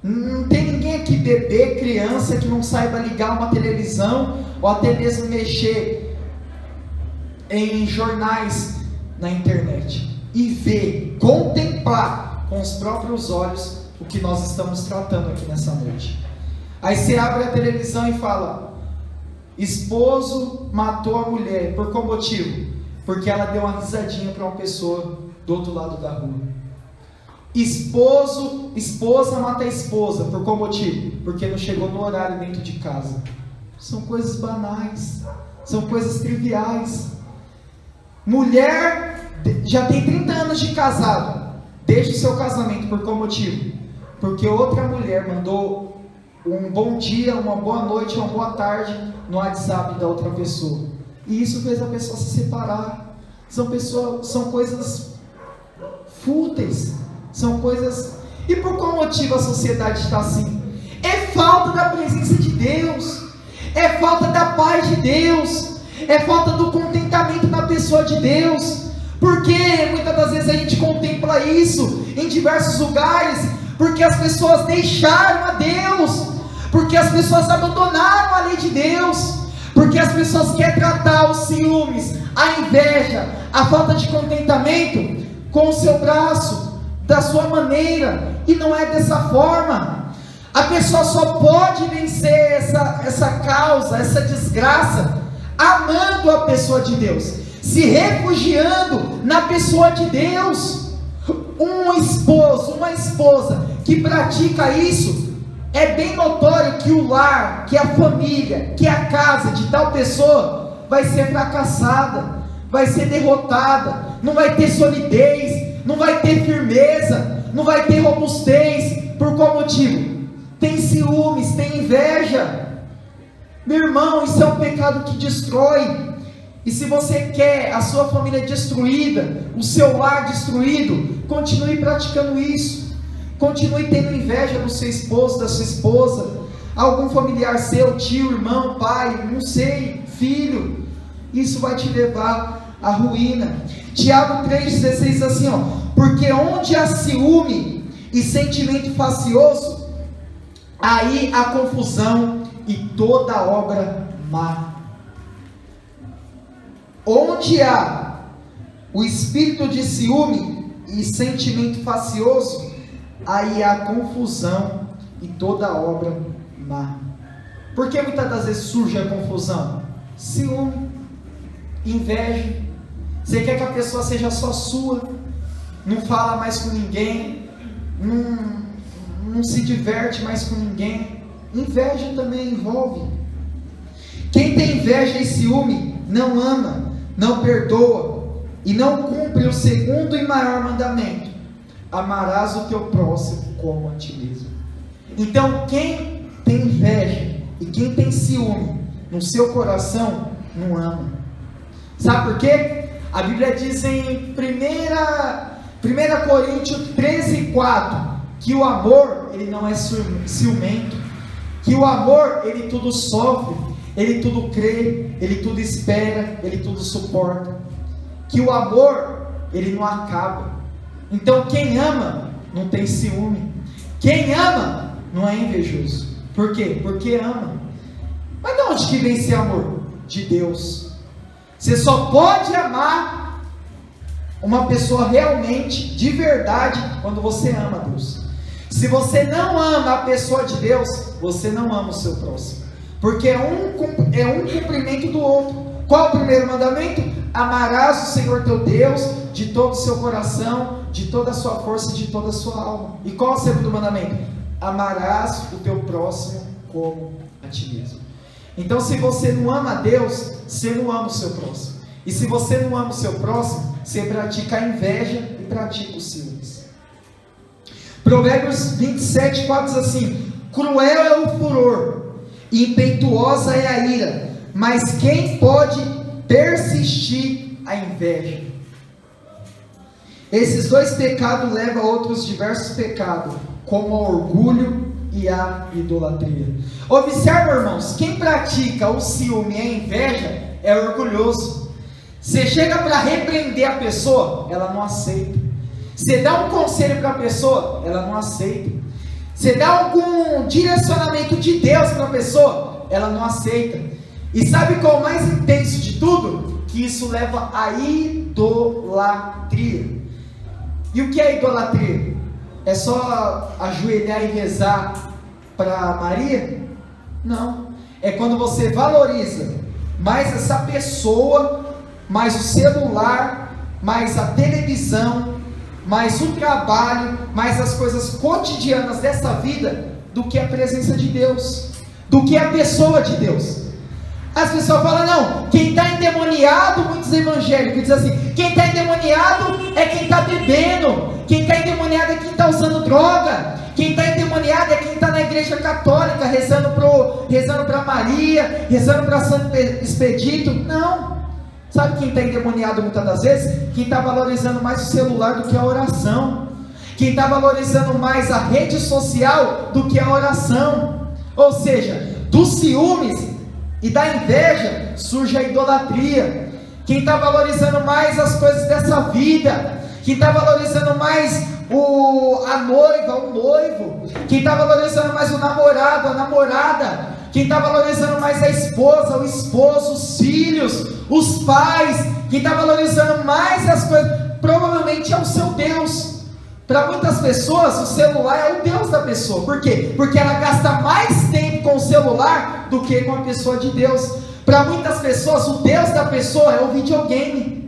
Speaker 1: Não tem ninguém aqui, bebê, criança, que não saiba ligar uma televisão ou até mesmo mexer em jornais na internet e ver, contemplar com os próprios olhos o que nós estamos tratando aqui nessa noite. Aí você abre a televisão e fala: esposo matou a mulher. Por qual motivo? Porque ela deu uma risadinha para uma pessoa do outro lado da rua. Esposa mata a esposa. Por qual motivo? Porque não chegou no horário dentro de casa. São coisas banais, são coisas triviais. Mulher já tem 30 anos de casado, deixa o seu casamento. Por qual motivo? Porque outra mulher mandou um bom dia, uma boa noite, uma boa tarde no WhatsApp da outra pessoa, e isso fez a pessoa se separar. São coisas fúteis, são coisas. E por qual motivo a sociedade está assim? É falta da presença de Deus, é falta da paz de Deus, é falta do contentamento na pessoa de Deus. Porque muitas das vezes a gente contempla isso em diversos lugares, porque as pessoas deixaram a Deus, porque as pessoas abandonaram a lei de Deus, porque as pessoas querem tratar os ciúmes, a inveja, a falta de contentamento com o seu braço, da sua maneira, e não é dessa forma. A pessoa só pode vencer essa causa, essa desgraça, amando a pessoa de Deus. se refugiando na pessoa de Deus. Um esposo, uma esposa que pratica isso, é bem notório que o lar, que a família, que a casa de tal pessoa vai ser fracassada, vai ser derrotada, não vai ter solidez, não vai ter firmeza, não vai ter robustez. Por qual motivo? Tem ciúmes, tem inveja. Meu irmão, isso é um pecado que destrói. E se você quer a sua família destruída, o seu lar destruído, continue praticando isso. Continue tendo inveja do seu esposo, da sua esposa, algum familiar seu, tio, irmão, pai, não sei, filho. Isso vai te levar à ruína. Tiago 3,16 diz assim, ó: porque onde há ciúme e sentimento facioso, aí há confusão e toda obra má. Onde há o espírito de ciúme e sentimento facioso, aí há confusão e toda obra má. Por que muitas das vezes surge a confusão? Ciúme, inveja. Você quer que a pessoa seja só sua, não fala mais com ninguém, não se diverte mais com ninguém. Inveja também envolve. Quem tem inveja e ciúme não ama, não perdoa e não cumpre o segundo e maior mandamento: amarás o teu próximo como a ti mesmo. Então, quem tem inveja e quem tem ciúme no seu coração não ama. Sabe por quê? A Bíblia diz em 1 Coríntios 13:4 que o amor, ele não é ciumento, que o amor, ele tudo sofre, ele tudo crê, ele tudo espera, ele tudo suporta, que o amor, ele não acaba. Então quem ama não tem ciúme, quem ama não é invejoso. Por quê? Porque ama. Mas de onde que vem esse amor? De Deus. Você só pode amar uma pessoa realmente, de verdade, quando você ama Deus. Se você não ama a pessoa de Deus, você não ama o seu próximo, porque é um cumprimento do outro. Qual é o primeiro mandamento? Amarás o Senhor teu Deus de todo o seu coração, de toda a sua força e de toda a sua alma. E qual é o segundo mandamento? Amarás o teu próximo como a ti mesmo. Então, se você não ama a Deus, você não ama o seu próximo. E se você não ama o seu próximo, você pratica a inveja e pratica os ciúmes. Provérbios 27:4 diz assim: cruel é o furor, e impetuosa é a ira, mas quem pode persistir a inveja? Esses dois pecados levam a outros diversos pecados, como o orgulho e a idolatria. Observe, irmãos, quem pratica o ciúme e a inveja é orgulhoso. Você chega para repreender a pessoa, ela não aceita. Você dá um conselho para a pessoa, ela não aceita. Você dá algum direcionamento de Deus para a pessoa, ela não aceita. E sabe qual é o mais intenso de tudo? Que isso leva à idolatria. E o que é idolatria? É só ajoelhar e rezar para Maria? Não. É quando você valoriza mais essa pessoa, mais o celular, mais a televisão, mais o trabalho, mais as coisas cotidianas dessa vida, do que a presença de Deus, do que a pessoa de Deus. As pessoas falam: não, quem está endemoniado, muitos evangélicos dizem assim, quem está endemoniado é quem está bebendo, quem está endemoniado é quem está usando droga, quem está endemoniado é quem está na igreja católica, rezando para Maria, rezando para Santo Expedito. Não. Sabe quem está endemoniado muitas das vezes? Quem está valorizando mais o celular do que a oração, quem está valorizando mais a rede social do que a oração. Ou seja, dos ciúmes e da inveja surge a idolatria. Quem está valorizando mais as coisas dessa vida, quem está valorizando mais a noiva, o noivo, quem está valorizando mais o namorado, a namorada, quem está valorizando mais a esposa, o esposo, os filhos, os pais, quem está valorizando mais as coisas, provavelmente é o seu Deus. Para muitas pessoas, o celular é o Deus da pessoa. Por quê? Porque ela gasta mais tempo com o celular do que com a pessoa de Deus. Para muitas pessoas, o Deus da pessoa é o videogame.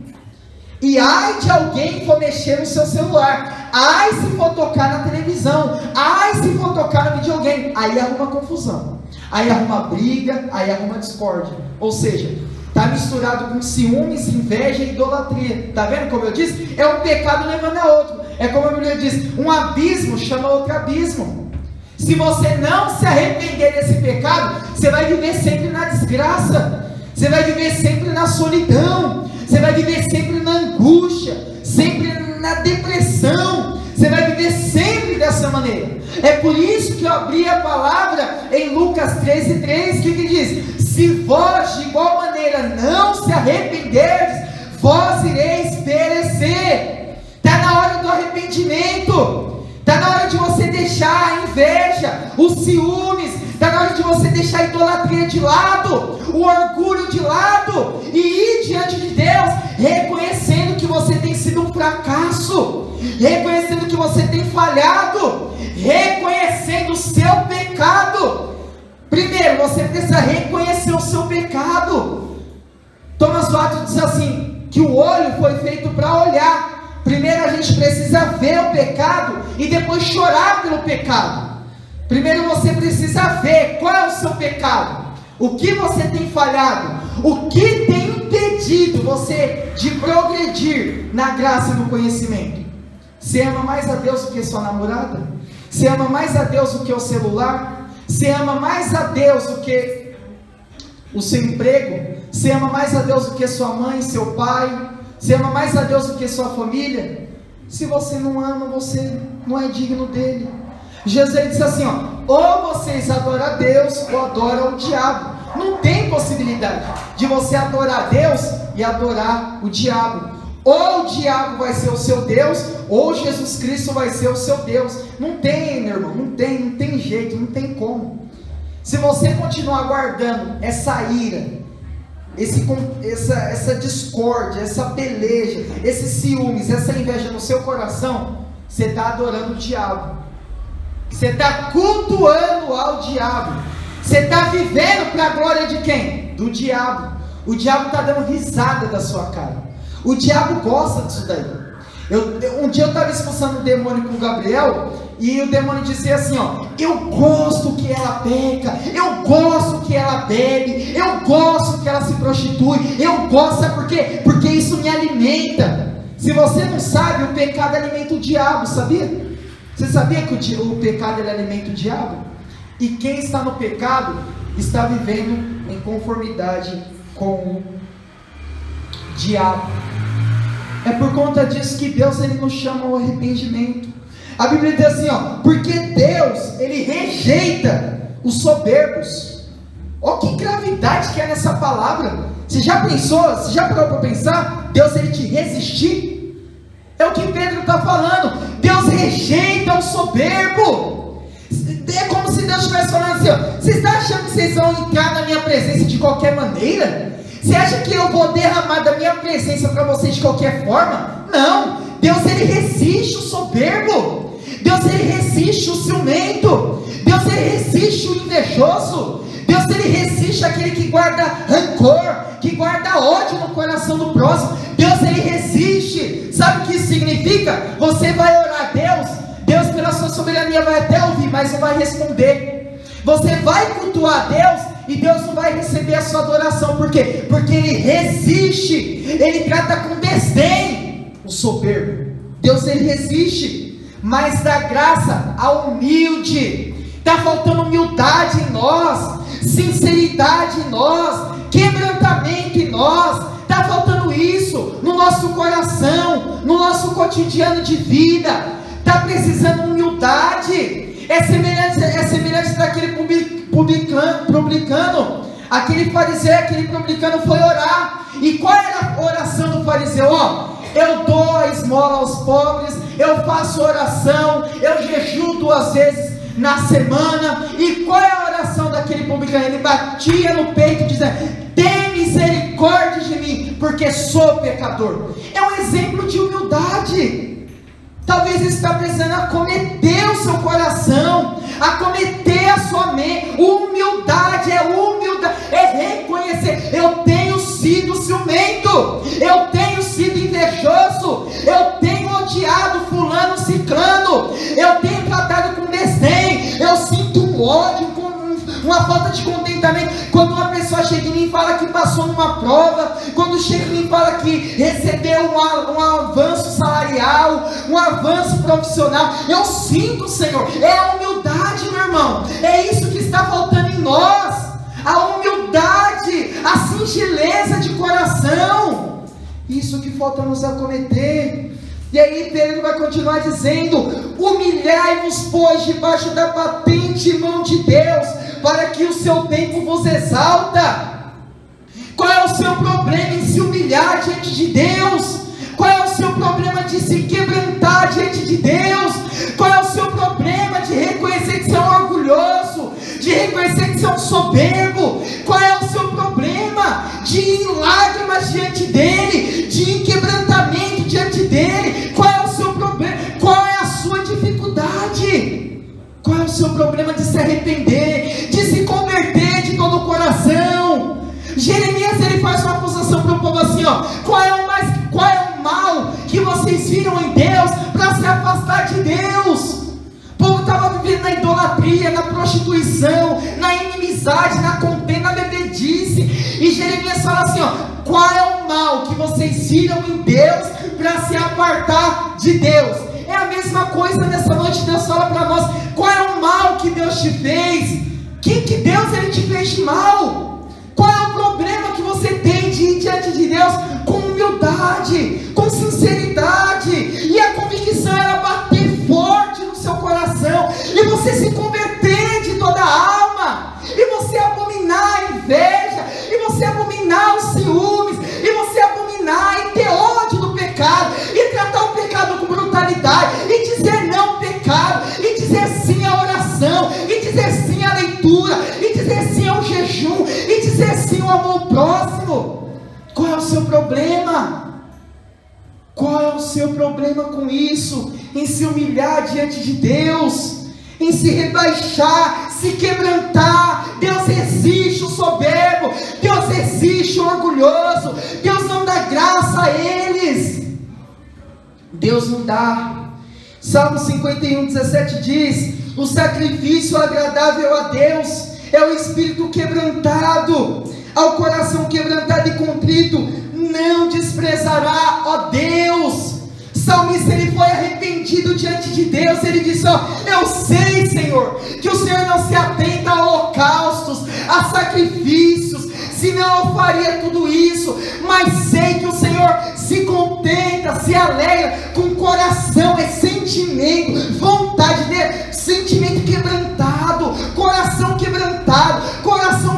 Speaker 1: E ai de alguém que for mexer no seu celular, ai se for tocar na televisão, ai se for tocar no videogame, aí arruma confusão, aí arruma briga, aí arruma discórdia. Ou seja, está misturado com ciúmes, inveja e idolatria. Está vendo como eu disse? É um pecado levando a outro. É como a Bíblia diz, um abismo chama outro abismo. Se você não se arrepender desse pecado, você vai viver sempre na desgraça, você vai viver sempre na solidão, você vai viver sempre na angústia, sempre na depressão, você vai viver sempre dessa maneira. É por isso que eu abri a palavra em Lucas 13:3, que diz: se vós de igual maneira não se arrependerdes, vós ireis perecer. Está na hora do arrependimento, está na hora de você deixar a inveja, os ciúmes, está na hora de você deixar a idolatria de lado, o orgulho de lado, e ir diante de Deus, reconhecendo que você tem sido um fracasso, reconhecendo que você tem falhado, reconhecendo o seu pecado. Primeiro, você precisa reconhecer o seu pecado. Thomas Watson diz assim, que o olho foi feito para olhar. Primeiro a gente precisa ver o pecado e depois chorar pelo pecado. Primeiro você precisa ver qual é o seu pecado, o que você tem falhado, o que tem impedido você de progredir na graça e no conhecimento. Você ama mais a Deus do que sua namorada? Você ama mais a Deus do que o celular? Você ama mais a Deus do que o seu emprego? Você ama mais a Deus do que sua mãe, seu pai? Você ama mais a Deus do que sua família? Se você não ama, você não é digno dele. Jesus disse assim, ou vocês adoram a Deus ou adoram o diabo. Não tem possibilidade de você adorar a Deus e adorar o diabo. Ou o diabo vai ser o seu Deus, ou Jesus Cristo vai ser o seu Deus. Não tem, meu irmão, não tem jeito, não tem como. Se você continuar guardando essa ira, essa discórdia, essa peleja, esses ciúmes, essa inveja no seu coração, você está adorando o diabo, você está cultuando ao diabo, você está vivendo para a glória de quem? Do diabo. O diabo está dando risada da sua cara, o diabo gosta disso daí. Um dia eu estava expulsando o demônio com o Gabriel, e o demônio dizia assim, eu gosto que ela peca, eu gosto que ela bebe, eu gosto que ela se prostitui, eu gosto, sabe por quê? Porque isso me alimenta. Se você não sabe, o pecado alimenta o diabo, sabia? Você sabia que o pecado ele alimenta o diabo? E quem está no pecado, está vivendo em conformidade com o diabo. É por conta disso que Deus ele nos chama ao arrependimento. A Bíblia diz assim, porque Deus ele rejeita os soberbos. Olha que gravidade que é nessa palavra. Você já pensou? Você já parou para pensar? Deus ele te resistir? É o que Pedro está falando. Deus rejeita o soberbo. É como se Deus estivesse falando assim, vocês estão achando que vocês vão entrar na minha presença de qualquer maneira? Você acha que eu vou derramar da minha presença para vocês de qualquer forma? Não, Deus ele resiste o soberbo, Deus ele resiste o ciumento, Deus ele resiste o invejoso, Deus ele resiste aquele que guarda rancor, que guarda ódio no coração do próximo. Deus ele resiste. Sabe o que isso significa? Você vai orar a Deus, Deus pela sua soberania vai até ouvir, mas não vai responder. Você vai cultuar a Deus e Deus não vai receber a sua adoração. Por quê? Porque ele resiste, ele trata com desdém o soberbo. Deus ele resiste, mas dá graça ao humilde. Está faltando humildade em nós, sinceridade em nós, quebrantamento em nós. Está faltando isso no nosso coração, no nosso cotidiano de vida. Está precisando humildade. É semelhante daquele publicano, aquele fariseu, aquele publicano foi orar. E qual era a oração do fariseu? Eu dou a esmola aos pobres, eu faço oração, eu jejuo 2 vezes na semana. E qual é a oração daquele publicano? Ele batia no peito dizendo, tem misericórdia de mim, porque sou pecador. É um exemplo de humildade. Talvez você está precisando acometer o seu coração, acometer a sua mente. Humildade, é reconhecer, eu tenho sido ciumento, eu tenho sido invejoso, invejoso, eu tenho odiado fulano, ciclano, eu tenho tratado com desdém, eu sinto um ódio, uma falta de contentamento, quando uma pessoa chega em mim e fala que passou numa prova, quando chega em mim e fala que recebeu um avanço salarial, um avanço profissional, eu sinto, Senhor, é a humildade, meu irmão, é isso que está faltando em nós, a humildade, a singeleza de coração, isso que falta nos acometer. E aí Pedro vai continuar dizendo: humilhai-vos, pois, debaixo da patente mão de Deus, para que o seu tempo vos exalta. Qual é o seu problema em se humilhar diante de Deus? Qual é o seu problema de se quebrantar diante de Deus? Qual é o seu problema de reconhecer que você é um orgulhoso, de reconhecer que você é um soberbo? Qual é o seu problema de ir em lágrimas diante dele, de ir em quebrantamento diante dele? Qual é o seu problema? Qual é a sua dificuldade? Qual é o seu problema de se arrepender, de se converter de todo o coração? Jeremias, ele faz uma acusação para o povo assim, ó: qual é o mal que vocês viram em Deus para se afastar de Deus? O povo estava vivendo na idolatria, na prostituição, na inimizade, na contenda, na bebedice, e Jeremias fala assim, ó: qual é o mal que vocês viram em Deus para se apartar de Deus? É a mesma coisa nessa noite. Deus fala para nós: qual é o mal que Deus te fez? Que Deus ele te fez de mal? Qual é o problema que você tem de ir diante de Deus com humildade, com sinceridade, e a convicção ela bater forte no seu coração, e você se converter de toda a alma, e você abominar a inveja, e você abominar os ciúmes, e você abominar e ter ódio do pecado, e tratar o pecado com brutalidade, e dizer não ao pecado, e dizer sim à oração, e dizer sim à leitura, e dizer sim ao jejum, e dizer sim ao amor próximo. Qual é o seu problema? Qual é o seu problema com isso? Em se humilhar diante de Deus, em se rebaixar, se quebrantar. Deus resiste o soberbo, Deus resiste o orgulhoso, Deus não dá graça a eles, Deus não dá. Salmo 51:17 diz: o sacrifício agradável a Deus é o espírito quebrantado, ao coração quebrantado e contrito não desprezará, ó Deus. Salmista, ele foi arrependido diante de Deus, ele disse, ó: eu sei, Senhor, que o Senhor não se atenta a holocaustos, a sacrifícios, senão eu faria tudo isso, mas sei que o Senhor se contenta, se alegra com coração, é sentimento, vontade dele, sentimento quebrantado, coração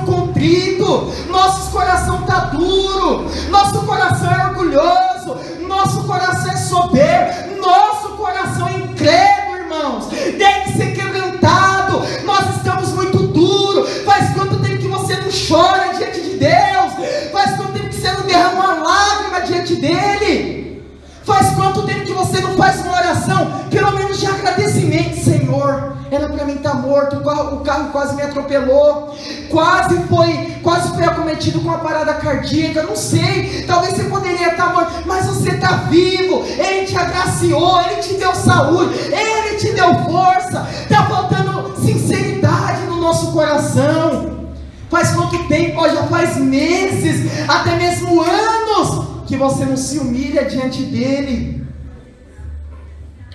Speaker 1: contrito. Nosso coração está duro, nosso coração é orgulhoso, nosso coração é soberbo, nosso coração é incrédulo, irmãos, deve ser quebrantado. Nós estamos muito duros. Faz quanto tempo que você não chora diante de Deus? Faz quanto tempo que você não derrama uma lágrima diante dele? Faz quanto tempo que você não faz uma oração, pelo menos de agradecimento? Senhor, era para mim estar morto, o carro quase me atropelou, quase foi acometido com uma parada cardíaca, não sei, talvez você poderia estar morto, mas você está vivo, Ele te agraciou, Ele te deu saúde, Ele te deu força. Está faltando sinceridade no nosso coração. Faz quanto tempo? Já faz meses, até mesmo anos, que você não se humilha diante dele,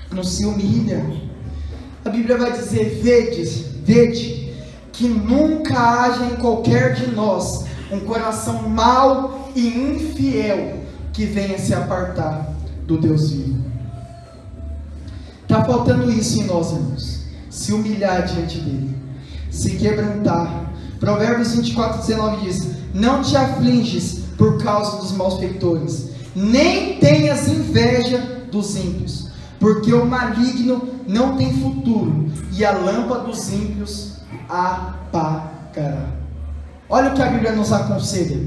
Speaker 1: não se humilha. A Bíblia vai dizer: vede, que nunca haja em qualquer de nós um coração mau e infiel que venha se apartar do Deus vivo. Está faltando isso em nós, irmãos, se humilhar diante dele, se quebrantar. Provérbios 24:19 diz: não te afliges por causa dos malfeitores, nem tenhas inveja dos ímpios, porque o maligno não tem futuro, e a lâmpada dos ímpios apagará. Olha o que a Bíblia nos aconselha: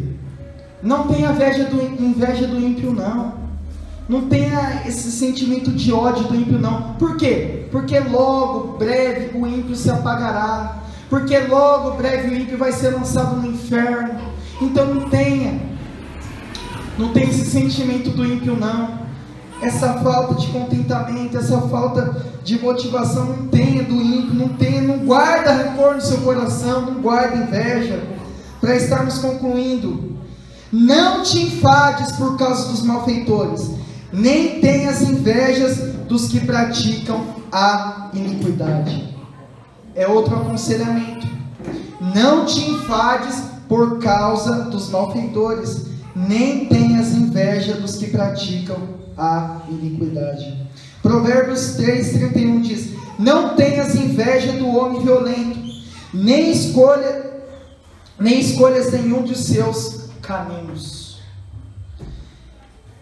Speaker 1: não tenha inveja do ímpio, não tenha esse sentimento de ódio do ímpio, não. Por quê? Porque logo, breve, o ímpio se apagará, porque logo, breve, o ímpio vai ser lançado no inferno. Então não tenha. Não tem esse sentimento do ímpio, não. Essa falta de contentamento, essa falta de motivação não tenha do ímpio, não guarda rancor no seu coração, não guarda inveja. Para estarmos concluindo, não te enfades por causa dos malfeitores, nem tenhas invejas dos que praticam a iniquidade. É outro aconselhamento. Não te enfades por causa dos malfeitores, nem tenhas inveja dos que praticam a iniquidade. Provérbios 3:31 diz: não tenhas inveja do homem violento, nem escolhas nenhum de seus caminhos.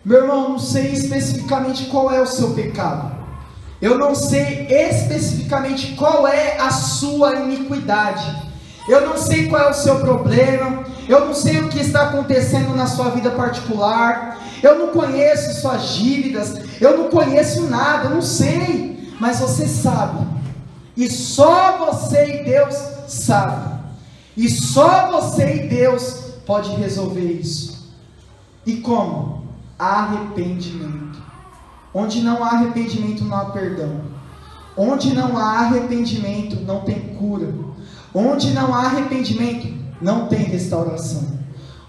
Speaker 1: Meu irmão, não sei especificamente qual é o seu pecado, eu não sei especificamente qual é a sua iniquidade, eu não sei qual é o seu problema, eu não sei o que está acontecendo na sua vida particular, eu não conheço suas dívidas, eu não conheço nada, eu não sei, mas você sabe, e só você e Deus sabe, e só você e Deus pode resolver isso. E como? Arrependimento. Onde não há arrependimento não há perdão, onde não há arrependimento não tem cura, onde não há arrependimento não tem restauração,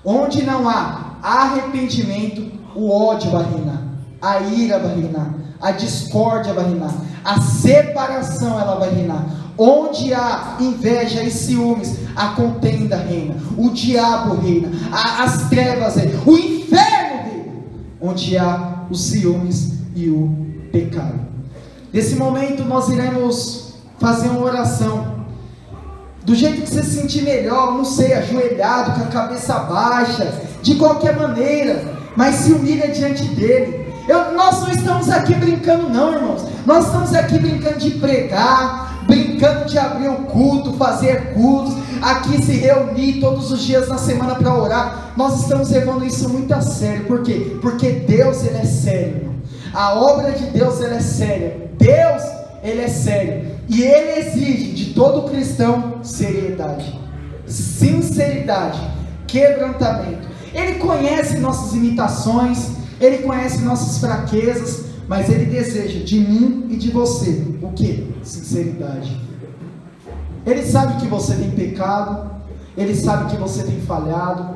Speaker 1: onde não há arrependimento o ódio vai reinar, a ira vai reinar, a discórdia vai reinar, a separação ela vai reinar. Onde há inveja e ciúmes, a contenda reina, o diabo reina, as trevas reinam, o inferno reina, onde há os ciúmes e o pecado. Nesse momento nós iremos fazer uma oração, do jeito que você se sentir melhor, não sei, ajoelhado, com a cabeça baixa, de qualquer maneira, mas se humilha diante dele. Nós não estamos aqui brincando não, irmãos, nós estamos aqui brincando de pregar, brincando de abrir o culto, fazer cultos, aqui se reunir todos os dias na semana para orar. Nós estamos levando isso muito a sério. Por quê? Porque Deus ele é sério, irmão. A obra de Deus ela é séria, Deus ele é sério, e ele exige de todo cristão seriedade, sinceridade, quebrantamento. Ele conhece nossas imitações, ele conhece nossas fraquezas, mas ele deseja de mim e de você o que? Sinceridade. Ele sabe que você tem pecado, ele sabe que você tem falhado,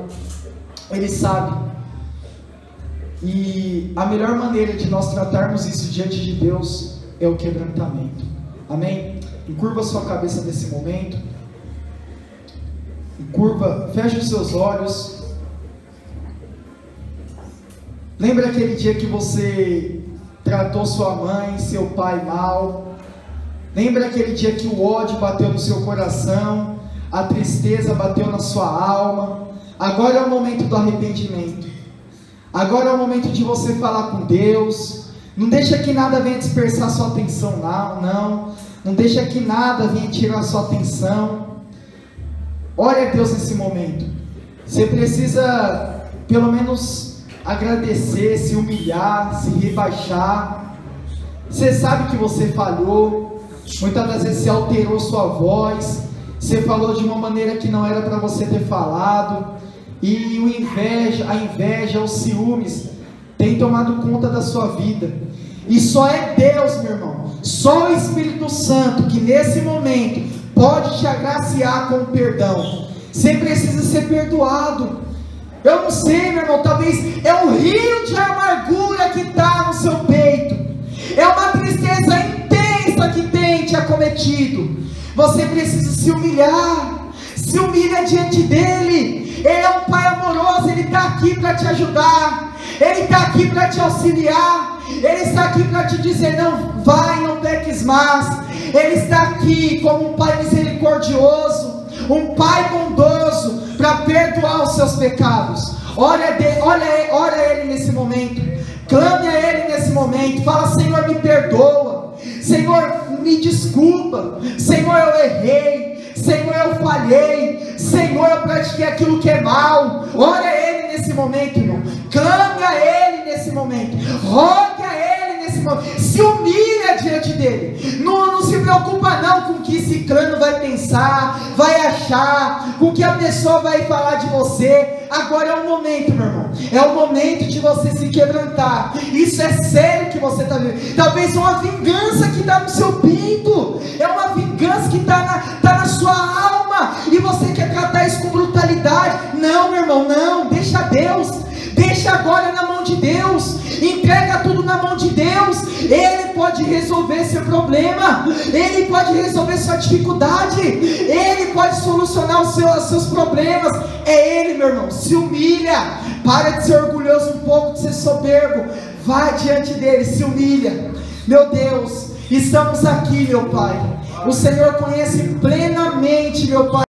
Speaker 1: ele sabe. E a melhor maneira de nós tratarmos isso diante de Deus é o quebrantamento. Amém? Encurva sua cabeça nesse momento. Encurva, feche os seus olhos. Lembra aquele dia que você tratou sua mãe, seu pai mal? Lembra aquele dia que o ódio bateu no seu coração, a tristeza bateu na sua alma? Agora é o momento do arrependimento. Agora é o momento de você falar com Deus. Não deixa que nada venha dispersar sua atenção, não deixa que nada venha tirar sua atenção. Ore a Deus nesse momento. Você precisa pelo menos agradecer, se humilhar, se rebaixar. Você sabe que você falhou, muitas das vezes você alterou sua voz, você falou de uma maneira que não era para você ter falado, e a inveja, os ciúmes tem tomado conta da sua vida. E só é Deus, meu irmão, só o Espírito Santo que nesse momento pode te agraciar com perdão. Você precisa ser perdoado. Eu não sei, meu irmão, talvez é um rio de amargura que está no seu peito, é uma tristeza intensa que tem te acometido. Você precisa se humilhar, se humilha diante dele. Ele é um Pai amoroso, ele está aqui para te ajudar, ele está aqui para te auxiliar, ele está aqui para te dizer: não vai, não peques mais. Ele está aqui como um Pai misericordioso, um Pai bondoso, para perdoar os seus pecados. Ora a Ele nesse momento, clame a Ele nesse momento, fala: Senhor, me perdoa, Senhor, me desculpa, Senhor, eu errei, Senhor, eu falhei, Senhor, eu pratiquei aquilo que é mal. Ora a Ele nesse momento, irmão, clame a Ele nesse momento, rogue a Ele nesse momento, se humilha diante dele. Não se preocupa não com o que ciclano vai pensar, vai achar, com o que a pessoa vai falar de você. Agora é o momento, meu irmão. É o momento de você se quebrantar. Isso é sério que você está vivendo. Talvez é uma vingança que está no seu peito. É uma vingança que está na sua alma. E você quer tratar isso com brutalidade. Não, meu irmão, não. Deixa Deus. Deixa agora na mão de Deus. Entrega tudo na mão de Deus. Ele pode resolver seu problema. Ele pode resolver sua dificuldade. Ele pode solucionar os seus problemas. É Ele, meu irmão. Se humilha. Para de ser orgulhoso um pouco, de ser soberbo. Vai diante dele, se humilha. Meu Deus, estamos aqui, meu Pai. O Senhor conhece plenamente, meu Pai.